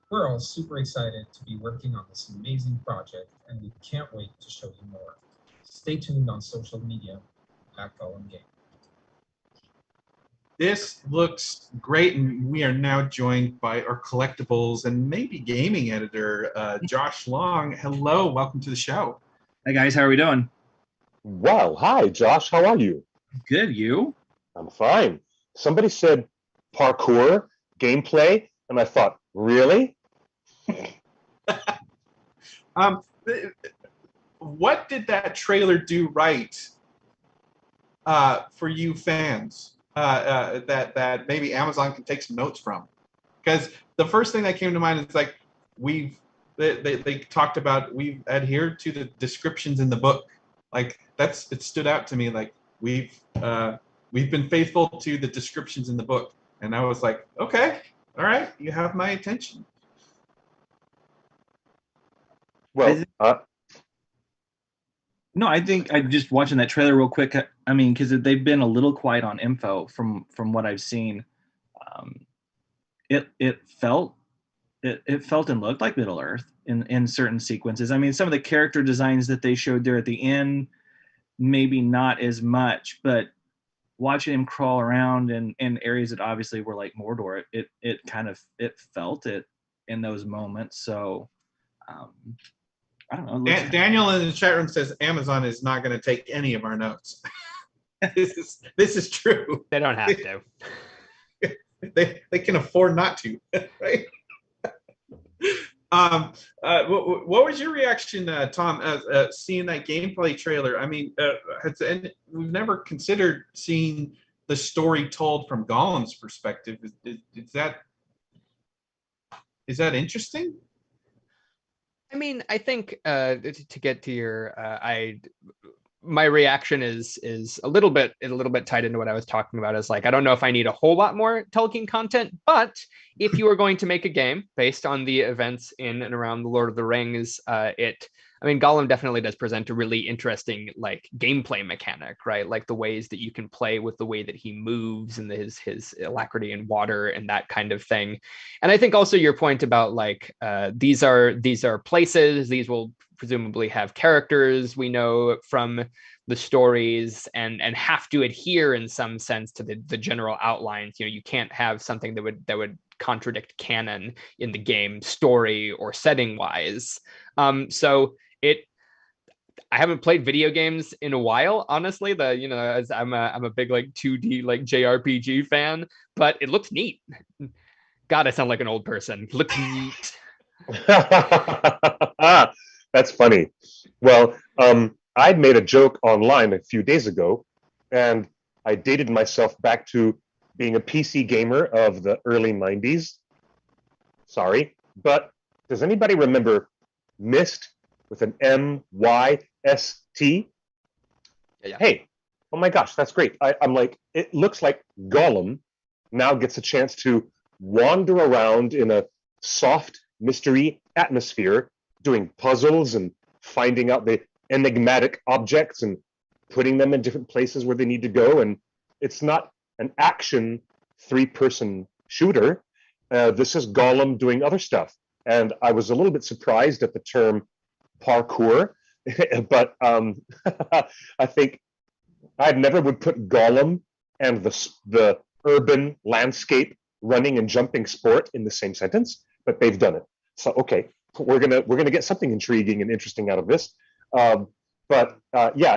We're all super excited to be working on this amazing project, and we can't wait to show you more. Stay tuned on social media at Gollum Game. This looks great, and we are now joined by our collectibles and maybe gaming editor, Josh Long. Hello, welcome to the show. Hey guys, how are we doing? Well, hi, Josh. How are you? Good, you? I'm fine. Somebody said parkour, gameplay, and I thought, really? What did that trailer do right for you fans that maybe Amazon can take some notes from? Because the first thing that came to mind is like they talked about we've adhered to the descriptions in the book. Like it stood out to me. Like we've been faithful to the descriptions in the book, and I was like, okay, all right, you have my attention. Well, no, I think I'm just watching that trailer real quick. I mean, because they've been a little quiet on info from what I've seen. It felt and looked like Middle Earth in certain sequences. I mean, some of the character designs that they showed there at the end, maybe not as much, but watching him crawl around in areas that obviously were like Mordor, it felt it in those moments. So I don't know. Daniel in the chat room says Amazon is not going to take any of our notes. This is true. They don't have to. They can afford not to, right? What was your reaction, Tom, seeing that gameplay trailer? I mean, we've never considered seeing the story told from Gollum's perspective. Is that interesting? I mean, I think to get to your, my reaction is a little bit tied into what I was talking about. Is like, I don't know if I need a whole lot more Tolkien content, but if you are going to make a game based on the events in and around the Lord of the Rings, I mean, Gollum definitely does present a really interesting like gameplay mechanic, right? Like the ways that you can play with the way that he moves and his alacrity in water and that kind of thing. And I think also your point about like these are places, these will presumably have characters we know from the stories and have to adhere in some sense to the general outlines. You know, you can't have something that would contradict canon in the game story or setting wise. So I haven't played video games in a while, honestly. As I'm a big like 2D like JRPG fan, but it looks neat. God, I sound like an old person. It looks neat. That's funny. Well, I'd made a joke online a few days ago, and I dated myself back to being a PC gamer of the early 90s. Sorry, but does anybody remember Myst with an MYST? Yeah. Hey, oh my gosh, that's great. I'm like, it looks like Gollum now gets a chance to wander around in a soft mystery atmosphere, doing puzzles and finding out the enigmatic objects and putting them in different places where they need to go. And it's not an action 3-person shooter. This is Gollum doing other stuff. And I was a little bit surprised at the term parkour, but I think I never would put Gollum and the urban landscape running and jumping sport in the same sentence, but they've done it. So okay, we're gonna get something intriguing and interesting out of this. Yeah,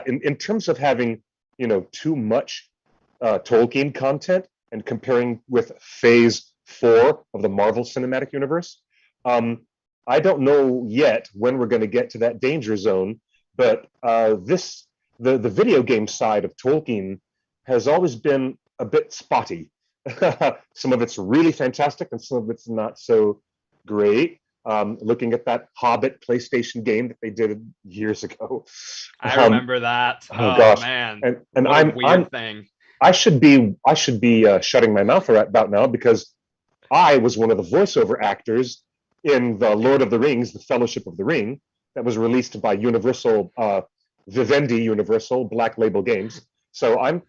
in terms of having too much Tolkien content and comparing with Phase 4 of the Marvel Cinematic Universe, I don't know yet when we're going to get to that danger zone. But the video game side of Tolkien has always been a bit spotty. Some of it's really fantastic, and some of it's not so great. Looking at that Hobbit PlayStation game that they did years ago. I remember that. Oh gosh, man, and what a weird thing. I should be shutting my mouth right about now, because I was one of the voiceover actors in the Lord of the Rings, the Fellowship of the Ring, that was released by Universal, Vivendi Universal Black Label Games. So I'm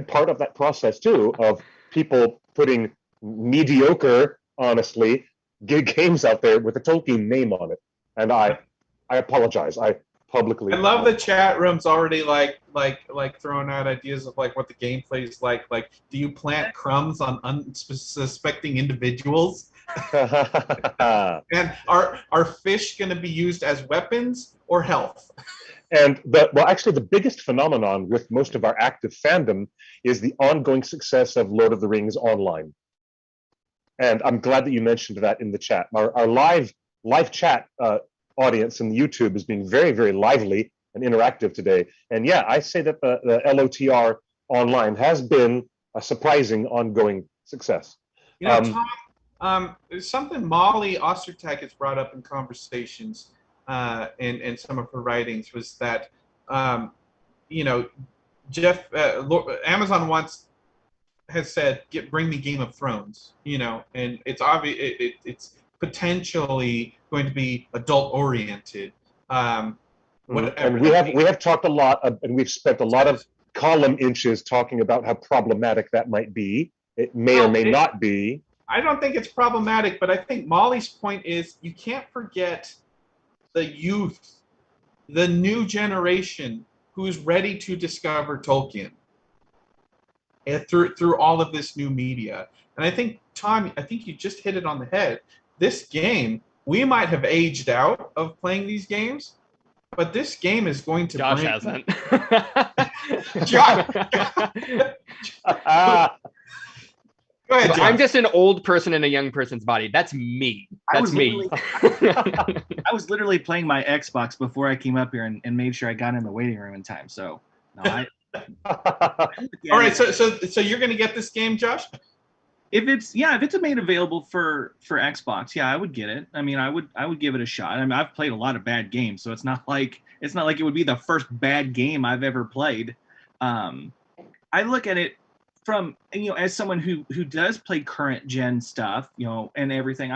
part of that process too, of people putting mediocre, honestly, games out there with a Tolkien name on it. And I apologize. I publicly. I love the chat rooms already like throwing out ideas of like what the gameplay is like. Like, do you plant crumbs on unsuspecting individuals? And are fish going to be used as weapons or health? And actually, the biggest phenomenon with most of our active fandom is the ongoing success of Lord of the Rings Online. And I'm glad that you mentioned that in the chat. Our live chat audience in YouTube is being very, very lively and interactive today. And yeah, I say that the LOTR Online has been a surprising ongoing success. Tom, something Molly Ostertag has brought up in conversations in some of her writings was that, Amazon once has said, bring me Game of Thrones, and it's obvious it's potentially going to be adult oriented. And we have talked a lot and we've spent a lot of column inches talking about how problematic that might be. It may or may not be. I don't think it's problematic, but I think Molly's point is you can't forget the youth, the new generation who's ready to discover Tolkien and through all of this new media. And I think, Tom, you just hit it on the head. This game, we might have aged out of playing these games, but this game is going to Josh hasn't. Go ahead, I'm Josh. just an old person in a young person's body. That's me. I That's was me. I was literally playing my Xbox before I came up here and made sure I got in the waiting room in time. So no, I All right, so you're gonna get this game, Josh? if it's made available for Xbox, yeah, I would get it. I mean, I would give it a shot. I mean, I've played a lot of bad games, so it's not like it would be the first bad game I've ever played. I look at it from, you know, as someone who does play current gen stuff, you know, and everything.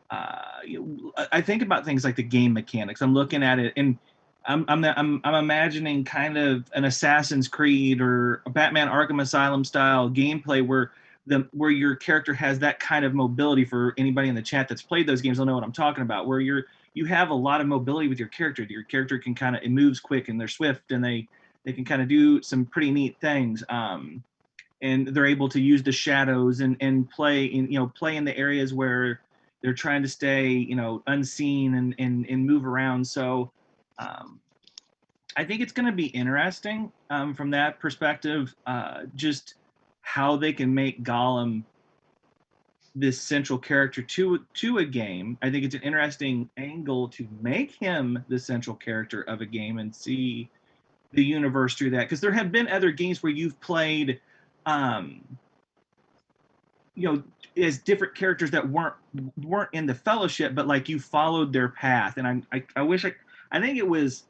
I think about things like the game mechanics. I'm looking at it and I'm imagining kind of an Assassin's Creed or a Batman Arkham Asylum style gameplay where your character has that kind of mobility. For anybody in the chat that's played those games, they'll know what I'm talking about. Where you have a lot of mobility with your character. Your character can kind of, it moves quick and they're swift and they can kind of do some pretty neat things. And they're able to use the shadows and play in the areas where they're trying to stay, you know, unseen and move around. So I think it's going to be interesting from that perspective, just how they can make Gollum this central character to a game. I think it's an interesting angle to make him the central character of a game and see the universe through that. Because there have been other games where you've played, you know, as different characters that weren't in the Fellowship, but like you followed their path. And I wish I think it was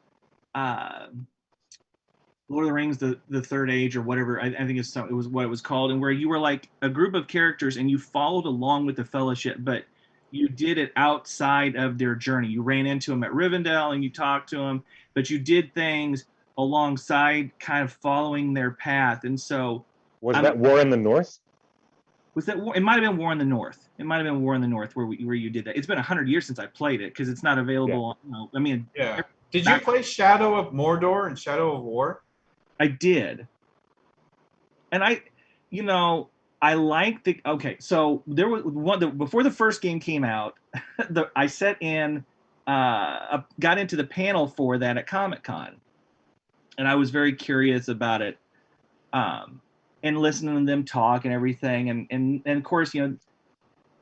Lord of the Rings, the Third Age or whatever. I think it was what it was called, and where you were like a group of characters and you followed along with the Fellowship, but you did it outside of their journey. You ran into them at Rivendell and you talked to them, but you did things alongside, kind of following their path. And so, Was that War in the North? was that War? It might have been War in the North. It might have been War in the North where you did that. It's been 100 years since I played it because it's not available. Yeah. You know, I mean, Yeah. Did you play Shadow of Mordor and Shadow of War? I did. And I like the, okay, so there was one, before the first game came out, I got into the panel for that at Comic-Con. And I was very curious about it. And listening to them talk and everything. And of course, you know,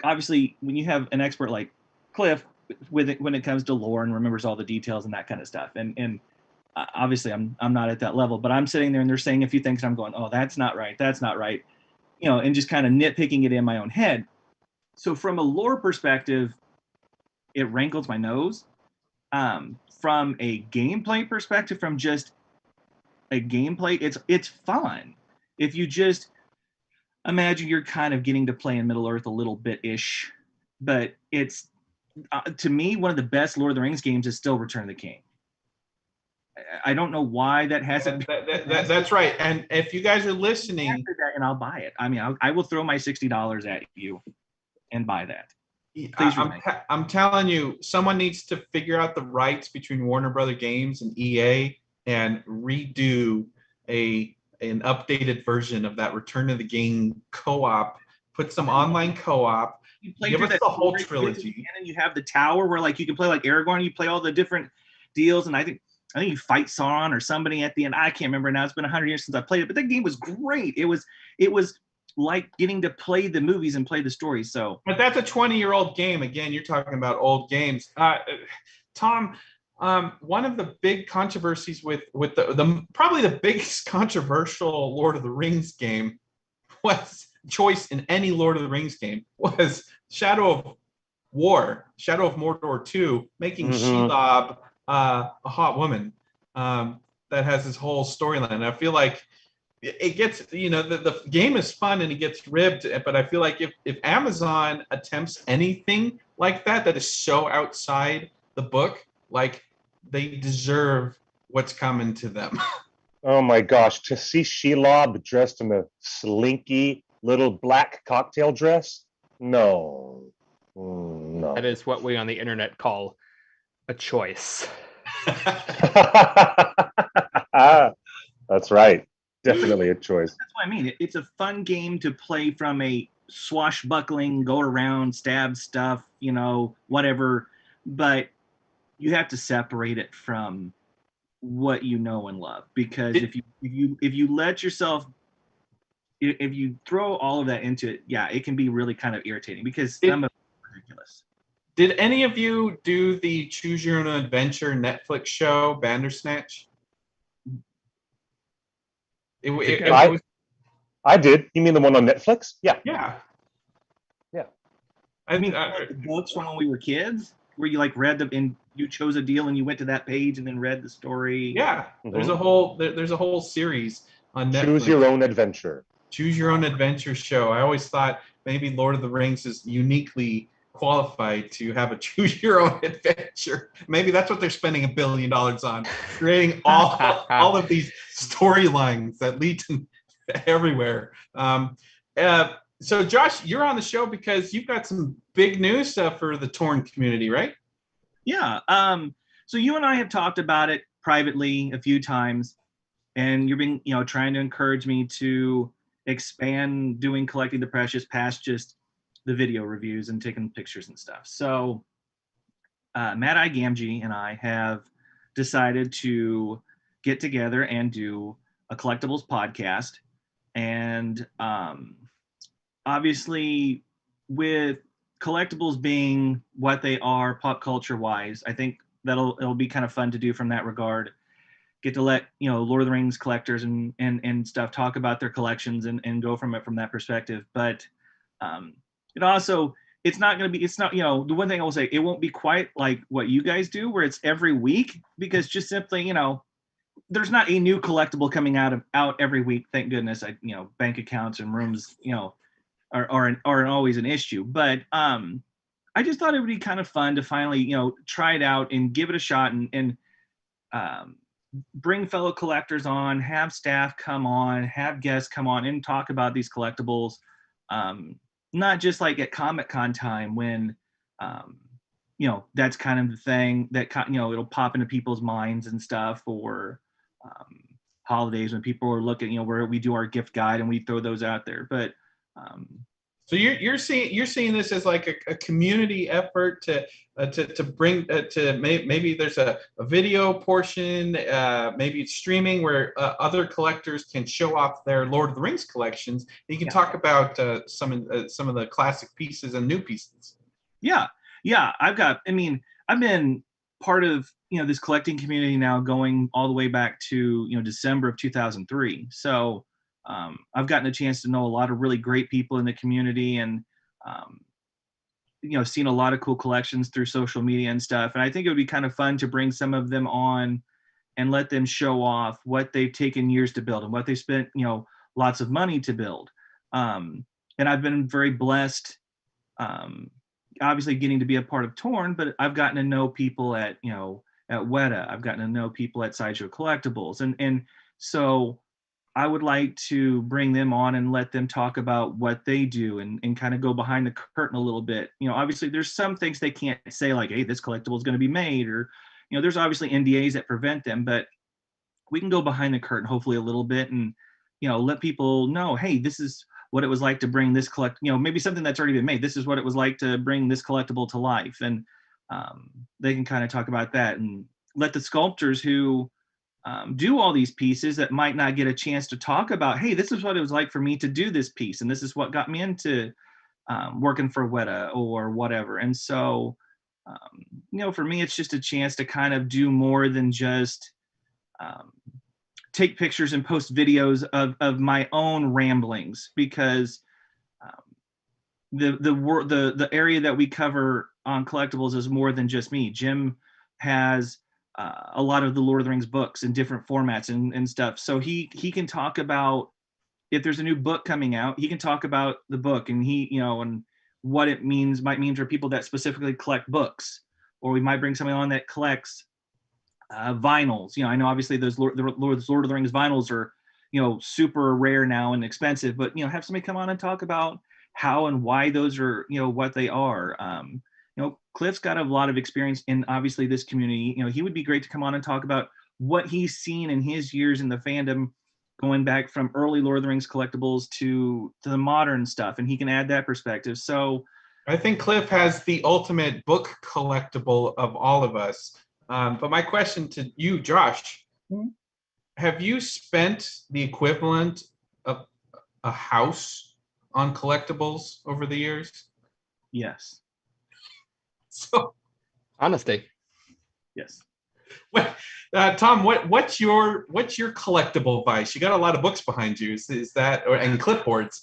obviously when you have an expert like Cliff with it, when it comes to lore and remembers all the details and that kind of stuff. And obviously I'm not at that level, but I'm sitting there and they're saying a few things and I'm going, oh, that's not right. That's not right. You know, and just kind of nitpicking it in my own head. So from a lore perspective, it rankles my nose. From a gameplay perspective, from just a gameplay, it's fun. If you just imagine you're kind of getting to play in Middle Earth a little bit-ish, but it's, to me, one of the best Lord of the Rings games is still Return of the King. I don't know why that hasn't. That's right. And if you guys are listening, and I'll buy it. I mean, I will throw my $60 at you and buy that. I'm telling you, someone needs to figure out the rights between Warner Brother Games and EA and redo an updated version of that Return of the King co-op. Put some online co-op. Give us the whole trilogy. And then you have the tower where like you can play like Aragorn. You play all the different deals, and I think you fight Sauron or somebody at the end. I can't remember now. It's been 100 years since I played it, but that game was great. It was like getting to play the movies and play the stories. So, but that's a 20-year-old game. Again, you're talking about old games. Tom, one of the big controversies with the probably the biggest controversial Lord of the Rings game was choice in any Lord of the Rings game was Shadow of Mordor 2, making Shelob a hot woman that has this whole storyline. I feel like it gets, you know, the game is fun and it gets ribbed, but I feel like if Amazon attempts anything like that is so outside the book, like they deserve what's coming to them. Oh my gosh, to see Shelob dressed in a slinky little black cocktail dress? No. No. That is what we on the internet call a choice. That's right. Definitely a choice. That's what I mean. It's a fun game to play from a swashbuckling, go around, stab stuff, you know, whatever. But you have to separate it from what you know and love, because if you let yourself if you throw all of that into it, yeah, it can be really kind of irritating because It- some of it is ridiculous. Did any of you do the Choose Your Own Adventure Netflix show, Bandersnatch? It was, I did. You mean the one on Netflix? Yeah. yeah. Yeah. I I mean, mean, like the books from when we were kids, where you like read them and you chose a deal and you went to that page and then read the story. yeah. There's a whole there's a whole series on Netflix. Choose Your Own Adventure. Choose Your Own Adventure show. I always thought maybe Lord of the Rings is uniquely qualified to have a Choose Your Own Adventure. Maybe that's what they're spending $1 billion on, creating all of these storylines that lead to everywhere. So Josh, you're on the show because you've got some big news for the torn community, right? Yeah. So you and I have talked about it privately a few times, and you've been, trying to encourage me to expand doing Collecting the Precious past just the video reviews and taking pictures and stuff. So Mad Eye Gamgee and I have decided to get together and do a Collectibles podcast. And obviously, with collectibles being what they are pop culture wise, I think it'll be kind of fun to do from that regard. Get to let Lord of the Rings collectors and stuff talk about their collections and go from that perspective. But it also, it's not the one thing I will say, it won't be quite like what you guys do where it's every week, because just simply there's not a new collectible coming out every week, thank goodness. Bank accounts and rooms aren't always an issue, but I just thought it would be kind of fun to finally try it out and give it a shot and bring fellow collectors on, have staff come on, have guests come on and talk about these collectibles. Not just like at Comic-Con time when, that's kind of the thing that, it'll pop into people's minds and stuff, or holidays when people are looking, where we do our gift guide and we throw those out there. But so you're seeing this as like a community effort to bring to maybe there's a video portion, maybe it's streaming where other collectors can show off their Lord of the Rings collections. You can talk about some of the classic pieces and new pieces. Yeah. I've been part of this collecting community now going all the way back to December of 2003. So I've gotten a chance to know a lot of really great people in the community, and seen a lot of cool collections through social media and stuff. And I think it would be kind of fun to bring some of them on and let them show off what they've taken years to build and what they spent lots of money to build. And I've been very blessed, obviously getting to be a part of Torn, but I've gotten to know people at Weta. I've gotten to know people at Sideshow Collectibles, and so I would like to bring them on and let them talk about what they do and kind of go behind the curtain a little bit. Obviously there's some things they can't say, like, hey, this collectible is going to be made, or, there's obviously NDAs that prevent them, but we can go behind the curtain hopefully a little bit and, let people know, hey, this is what it was like to bring this maybe something that's already been made. This is what it was like to bring this collectible to life. And they can kind of talk about that and let the sculptors who do all these pieces that might not get a chance to talk about, hey, this is what it was like for me to do this piece, and this is what got me into working for Weta or whatever. And so for me, it's just a chance to kind of do more than just take pictures and post videos of my own ramblings, because the area that we cover on Collectibles is more than just me. Jim has a lot of the Lord of the Rings books in different formats and stuff. So he can talk about, if there's a new book coming out, he can talk about the book and and what it might mean for people that specifically collect books. Or we might bring somebody on that collects vinyls. I know obviously those Lord of the Rings vinyls are, super rare now and expensive, but, have somebody come on and talk about how and why those are, what they are. Cliff's got a lot of experience in obviously this community. He would be great to come on and talk about what he's seen in his years in the fandom, going back from early Lord of the Rings collectibles to the modern stuff, and he can add that perspective. So I think Cliff has the ultimate book collectible of all of us. But my question to you, Josh, have you spent the equivalent of a house on Collectibles over the years. Yes. So, Honesty. Yes. Tom, what's your collectible vice? You got a lot of books behind you. Is that and clipboards?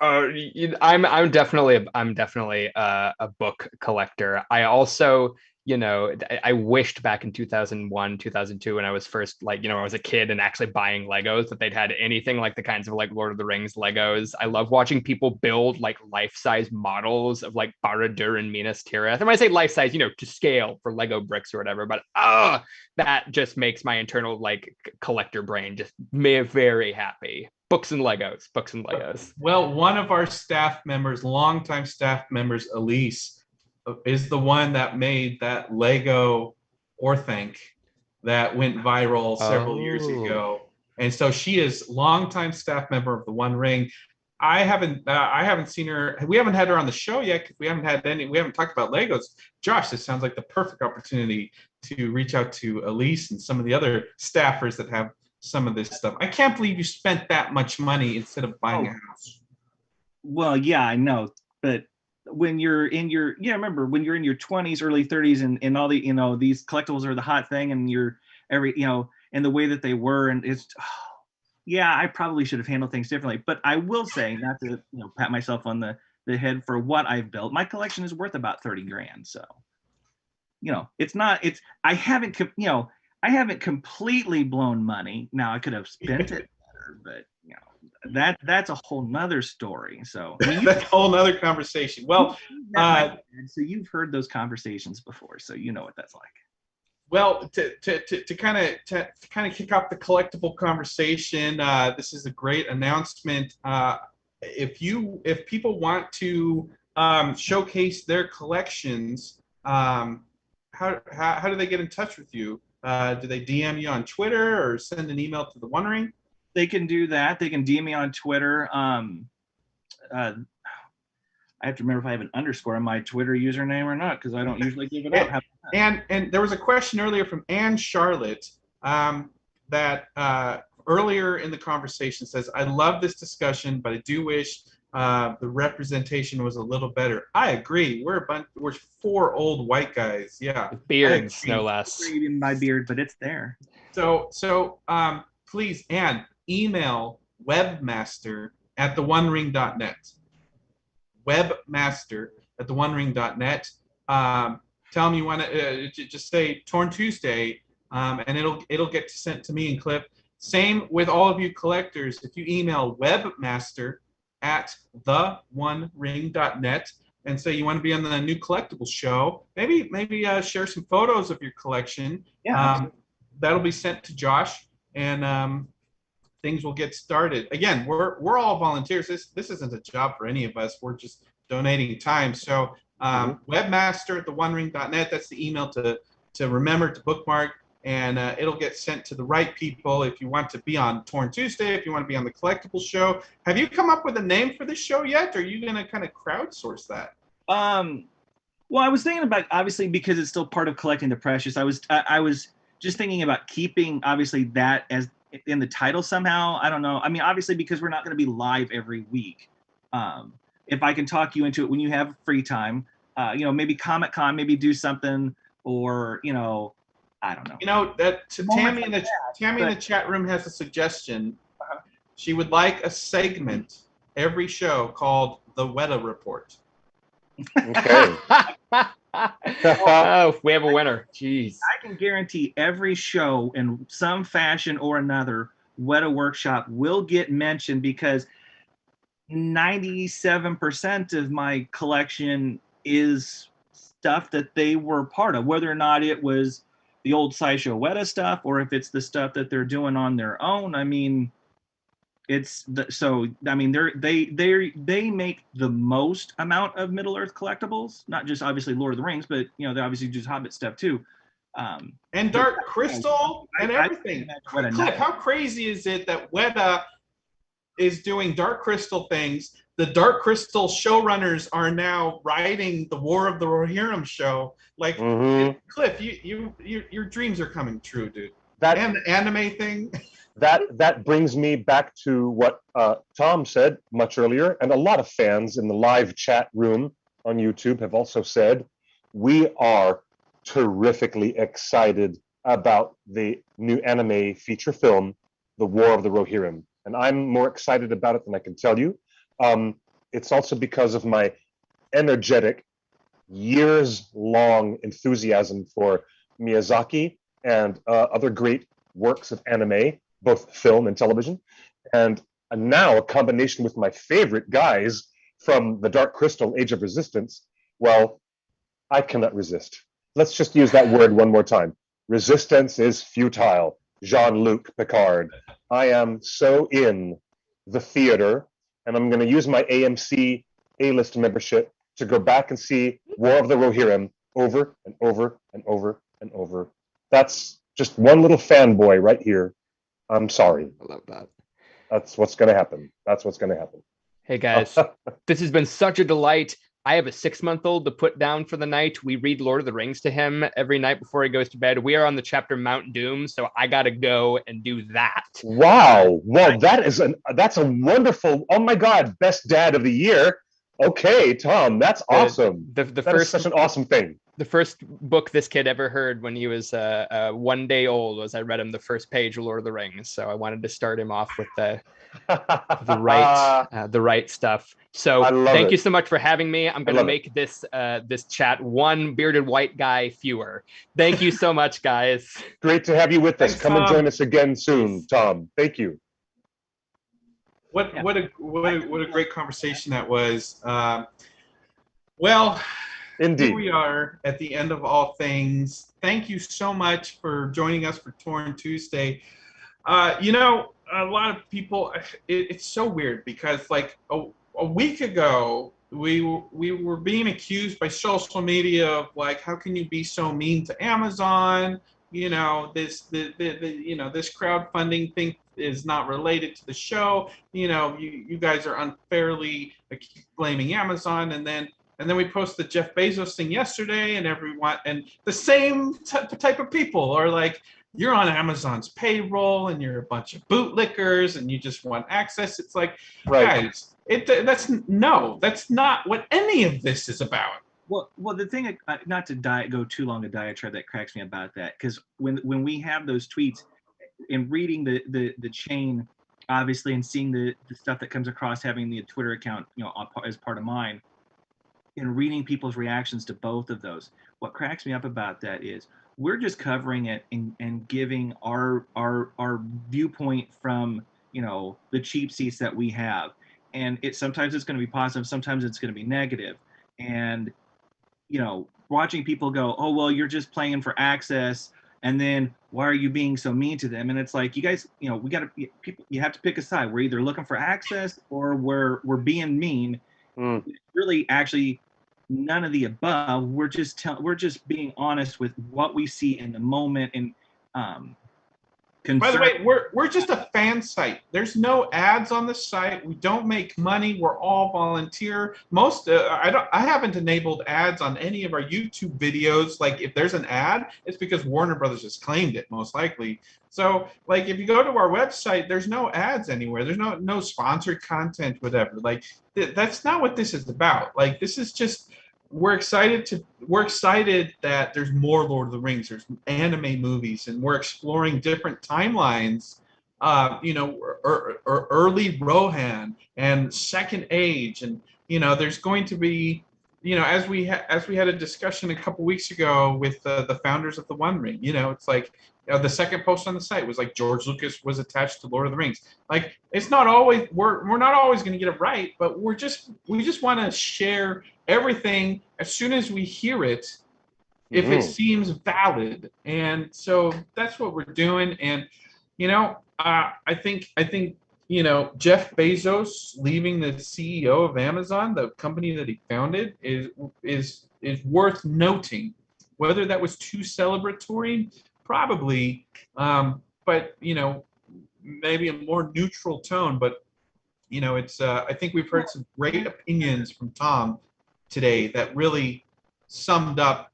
I'm definitely a book collector. I also, I wished back in 2001, 2002, when I was first I was a kid and actually buying Legos, that they'd had anything like the kinds of like Lord of the Rings Legos. I love watching people build like life-size models of like Barad-dûr and Minas Tirith. And when I say life-size, to scale for Lego bricks or whatever, but that just makes my internal like collector brain just very happy. Books and Legos. Well, one of our staff members, longtime staff members, Elise, is the one that made that Lego Orthanc that went viral several years ago. And so she is longtime staff member of the One Ring. I haven't seen her. We haven't had her on the show yet because we haven't talked about Legos. Josh, this sounds like the perfect opportunity to reach out to Elise and some of the other staffers that have some of this stuff. I can't believe you spent that much money instead of buying a house. Well, yeah, I know, but when you're in your remember when you're in your 20s, early 30s, and all the these collectibles are the hot thing, and you're and the way that they were, and it's I probably should have handled things differently. But I will say, not to pat myself on the head for what I've built, my collection is worth about 30 grand. So I haven't completely blown money. Now I could have spent it better, but that's a whole nother story. So that's a whole nother conversation. Well, so you've heard those conversations before, so you know what that's like. Well, to kind of kick off the collectible conversation, this is a great announcement. If people want to showcase their collections, how do they get in touch with you? Do they DM you on Twitter or send an email to the One Ring? They can do that. They can DM me on Twitter. I have to remember if I have an underscore on my Twitter username or not, because I don't usually give it out. And there was a question earlier from Anne Charlotte that earlier in the conversation says, I love this discussion, but I do wish the representation was a little better. I agree. We're four old white guys. Yeah. With beards, no less. In my beard, but it's there. So please, Anne, email webmaster@theonering.net. Webmaster@theonering.net. Tell them you want to just say Torn Tuesday, and it'll get sent to me and Cliff. Same with all of you collectors. If you email webmaster@theonering.net and say you want to be on the new collectibles show, maybe share some photos of your collection. Yeah, that'll be sent to Josh, and things will get started. Again, we're all volunteers. This isn't a job for any of us. We're just donating time. So webmaster@theonering.net. That's the email to remember to bookmark, and it'll get sent to the right people. If you want to be on Torn Tuesday, if you want to be on the Collectibles show, have you come up with a name for this show yet? Or are you going to kind of crowdsource that? Well, I was thinking about, obviously, because it's still part of Collecting the Precious. I was just thinking about keeping obviously that as in the title somehow. I don't know. I mean, obviously, because we're not going to be live every week. If I can talk you into it when you have free time, maybe Comic-Con, maybe do something, or I don't know. Tammy in the chat room has a suggestion. She would like a segment every show called the Weta Report. Okay. Oh, we have a winner. Jeez. I can guarantee every show in some fashion or another, Weta Workshop will get mentioned, because 97% of my collection is stuff that they were part of, whether or not it was the old SciShow Weta stuff or if it's the stuff that they're doing on their own. I mean, they make the most amount of Middle Earth collectibles, not just obviously Lord of the Rings, but they obviously do Hobbit stuff too. And Dark Crystal and everything. Cliff, how crazy is it that Weta is doing Dark Crystal things? The Dark Crystal showrunners are now writing the War of the Rohirrim show. Like, Cliff, your dreams are coming true, dude. And the anime thing. that brings me back to what Tom said much earlier, and a lot of fans in the live chat room on YouTube have also said, we are terrifically excited about the new anime feature film, The War of the Rohirrim. And I'm more excited about it than I can tell you. It's also because of my energetic, years-long enthusiasm for Miyazaki and other great works of anime, both film and television. And now a combination with my favorite guys from the Dark Crystal, Age of Resistance. Well, I cannot resist. Let's just use that word one more time. Resistance is futile. Jean-Luc Picard. I am so in the theater, and I'm going to use my AMC A-list membership to go back and see War of the Rohirrim over and over and over and over. That's just one little fanboy right here. I'm sorry. I love that. That's what's going to happen. That's what's going to happen. Hey guys, this has been such a delight. I have a 6-month-old to put down for the night. We read Lord of the Rings to him every night before he goes to bed. We are on the chapter Mount Doom, so I gotta go and do that. Wow. Well, that's a wonderful, oh my God, best dad of the year. Okay, Tom, that's awesome. The That is first such an awesome thing. the first book this kid ever heard when he was 1 day old was I read him the first page of Lord of the Rings. So I wanted to start him off with the right stuff. So thank you so much for having me. I'm going to make this chat one bearded white guy fewer. Thank you so much, guys. Great to have you with us. Thanks, Come and Tom. join us again soon, Tom. Thank you. What a great conversation that was. Well, Indeed. here we are at the end of all things. Thank you so much for joining us for Torn Tuesday. You know, a lot of people, it's so weird because like a week ago, we were being accused by social media of like, how can you be so mean to Amazon? You know, this crowdfunding thing is not related to the show. You know, you guys are unfairly blaming Amazon, and then we posted the Jeff Bezos thing yesterday, and everyone, and the same type of people are like, you're on Amazon's payroll, and you're a bunch of bootlickers, and you just want access. It's like, guys, that's not what any of this is about. Well, the thing, not to go too long a diatribe that cracks me about that, because when we have those tweets, and reading the chain, obviously, and seeing the stuff that comes across, having the Twitter account, you know, as part of mine, and reading people's reactions to both of those, what cracks me up about that is we're just covering it and giving our viewpoint from, you know, the cheap seats that we have, and sometimes it's going to be positive, sometimes it's going to be negative, and you know, watching people go, oh well, you're just playing for access, and then why are you being so mean to them? And it's like, you guys, you know, you have to pick a side. We're either looking for access or we're being mean. Really, actually, none of the above. We're just being honest with what we see in the moment. And by the way, we're just a fan site. There's no ads on the site. We don't make money. We're all volunteer. I haven't enabled ads on any of our YouTube videos. Like if there's an ad, it's because Warner Brothers has claimed it, most likely. So like if you go to our website, there's no ads anywhere. There's no sponsored content, whatever. Like that's not what this is about. Like this is just, we're excited that there's more Lord of the Rings, there's anime movies, and we're exploring different timelines, you know, or early Rohan and Second Age, and you know, there's going to be, you know, as we had a discussion a couple weeks ago with the founders of the One Ring, you know, it's like the second post on the site was like George Lucas was attached to Lord of the Rings. Like it's not always, we're not always going to get it right, but we just want to share everything as soon as we hear it, if it seems valid. And so that's what we're doing. And you know, I think you know, Jeff Bezos leaving the CEO of Amazon, the company that he founded, is worth noting. Whether that was too celebratory, probably, but you know, maybe a more neutral tone. But you know, it's I think we've heard some great opinions from Tom today that really summed up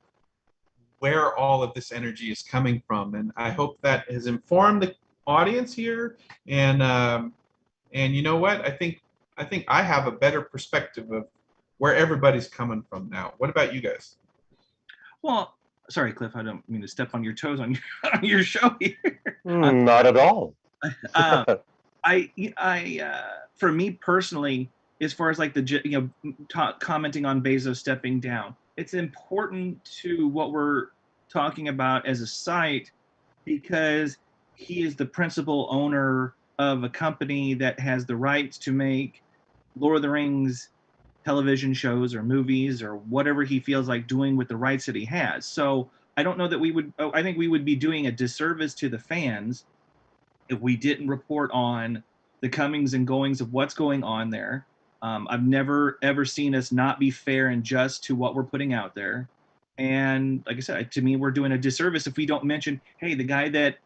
where all of this energy is coming from, and I hope that has informed audience here, and you know what? I think I have a better perspective of where everybody's coming from now. What about you guys? Well, sorry, Cliff, I don't mean to step on your toes on your, on your show here. Not at all. Uh, for me personally, as far as like commenting on Bezos stepping down, it's important to what we're talking about as a site because he is the principal owner of a company that has the rights to make Lord of the Rings television shows or movies or whatever he feels like doing with the rights that he has. So I don't know that we would, I think we would be doing a disservice to the fans if we didn't report on the comings and goings of what's going on there. I've never ever seen us not be fair and just to what we're putting out there. And like I said, to me, we're doing a disservice if we don't mention, hey, the guy that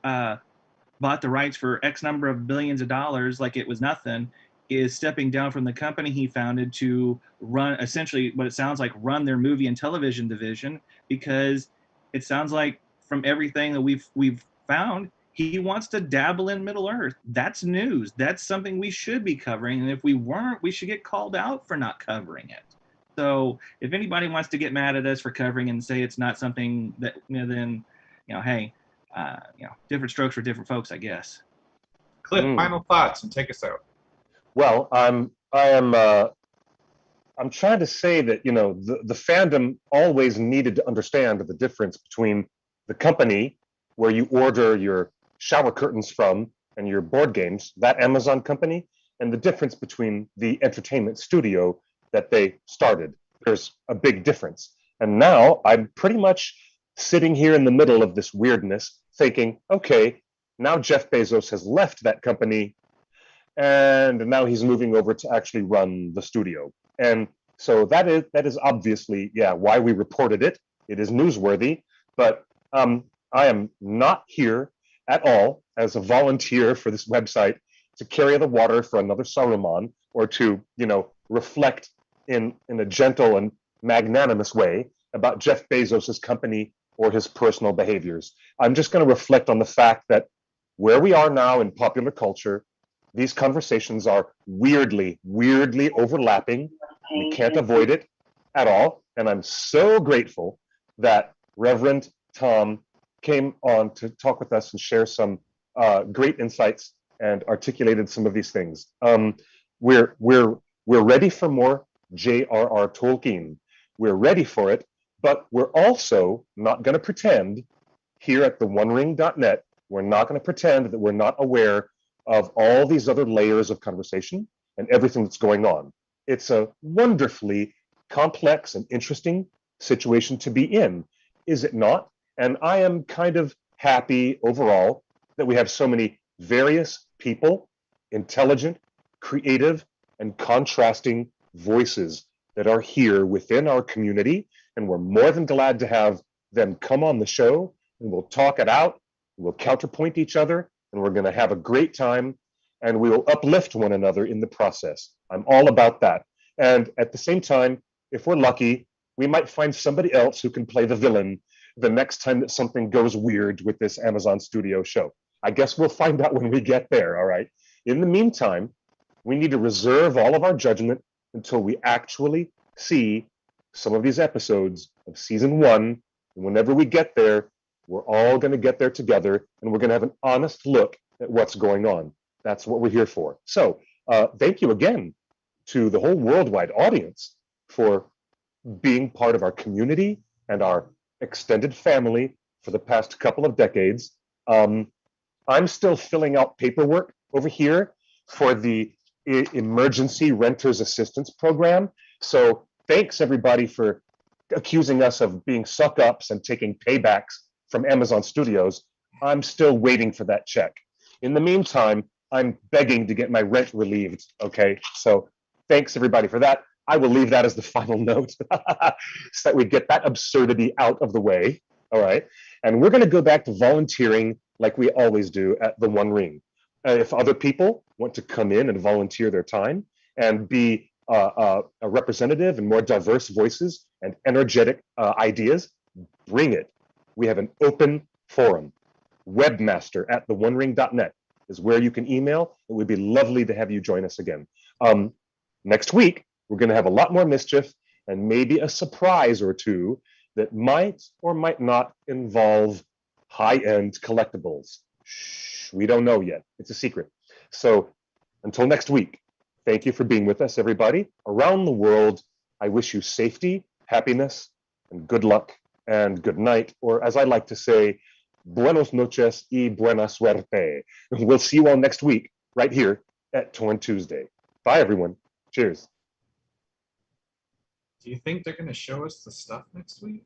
bought the rights for X number of billions of dollars, like it was nothing, is stepping down from the company he founded to run essentially what it sounds like run their movie and television division because it sounds like from everything that we've found he wants to dabble in Middle Earth. That's news. That's something we should be covering. And if we weren't, we should get called out for not covering it. So if anybody wants to get mad at us for covering and say it's not something that, then, hey, different strokes for different folks, I guess. Cliff, final thoughts and take us out. Well, I'm trying to say that the fandom always needed to understand the difference between the company where you order your shower curtains from and your board games, that Amazon company, and the difference between the entertainment studio that they started. There's a big difference. And now I'm pretty much sitting here in the middle of this weirdness thinking, okay, now Jeff Bezos has left that company and now he's moving over to actually run the studio. And so that is obviously, why we reported it. It is newsworthy, but I am not here at all as a volunteer for this website to carry the water for another Saruman or to, reflect in a gentle and magnanimous way about Jeff Bezos's company or his personal behaviors. I'm just going to reflect on the fact that where we are now in popular culture, these conversations are weirdly overlapping. We can't avoid it at all. And I'm so grateful that Reverend Tom came on to talk with us and share some great insights and articulated some of these things. We're ready for more J.R.R. Tolkien. We're ready for it, but we're also not going to pretend here at the OneRing.net, we're not going to pretend that we're not aware of all these other layers of conversation and everything that's going on. It's a wonderfully complex and interesting situation to be in, is it not? And I am kind of happy overall that we have so many various people, intelligent, creative, and contrasting voices that are here within our community. And we're more than glad to have them come on the show and we'll talk it out. We'll counterpoint each other and we're going to have a great time and we will uplift one another in the process. I'm all about that. And at the same time, if we're lucky, we might find somebody else who can play the villain the next time that something goes weird with this Amazon Studio show. I guess we'll find out when we get there, all right? In the meantime, we need to reserve all of our judgment until we actually see some of these episodes of season 1. And whenever we get there, we're all going to get there together and we're going to have an honest look at what's going on. That's what we're here for. So thank you again to the whole worldwide audience for being part of our community and our extended family for the past couple of decades. I'm still filling out paperwork over here for the Emergency Renters Assistance Program. So thanks everybody for accusing us of being suck-ups and taking paybacks from Amazon Studios. I'm still waiting for that check. In the meantime, I'm begging to get my rent relieved, okay? So thanks everybody for that. I will leave that as the final note so that we get that absurdity out of the way, all right? And we're gonna go back to volunteering like we always do at the One Ring. If other people want to come in and volunteer their time and be a representative and more diverse voices and energetic ideas, bring it. We have an open forum. Webmaster at theonering.net. is where you can email. It would be lovely to have you join us again. Next week, we're going to have a lot more mischief and maybe a surprise or two that might or might not involve high-end collectibles. Shh, we don't know yet. It's a secret. So until next week, thank you for being with us, everybody. Around the world, I wish you safety, happiness, and good luck, and good night, or as I like to say, buenos noches y buena suerte. We'll see you all next week, right here at Torn Tuesday. Bye, everyone. Cheers. Do you think they're going to show us the stuff next week?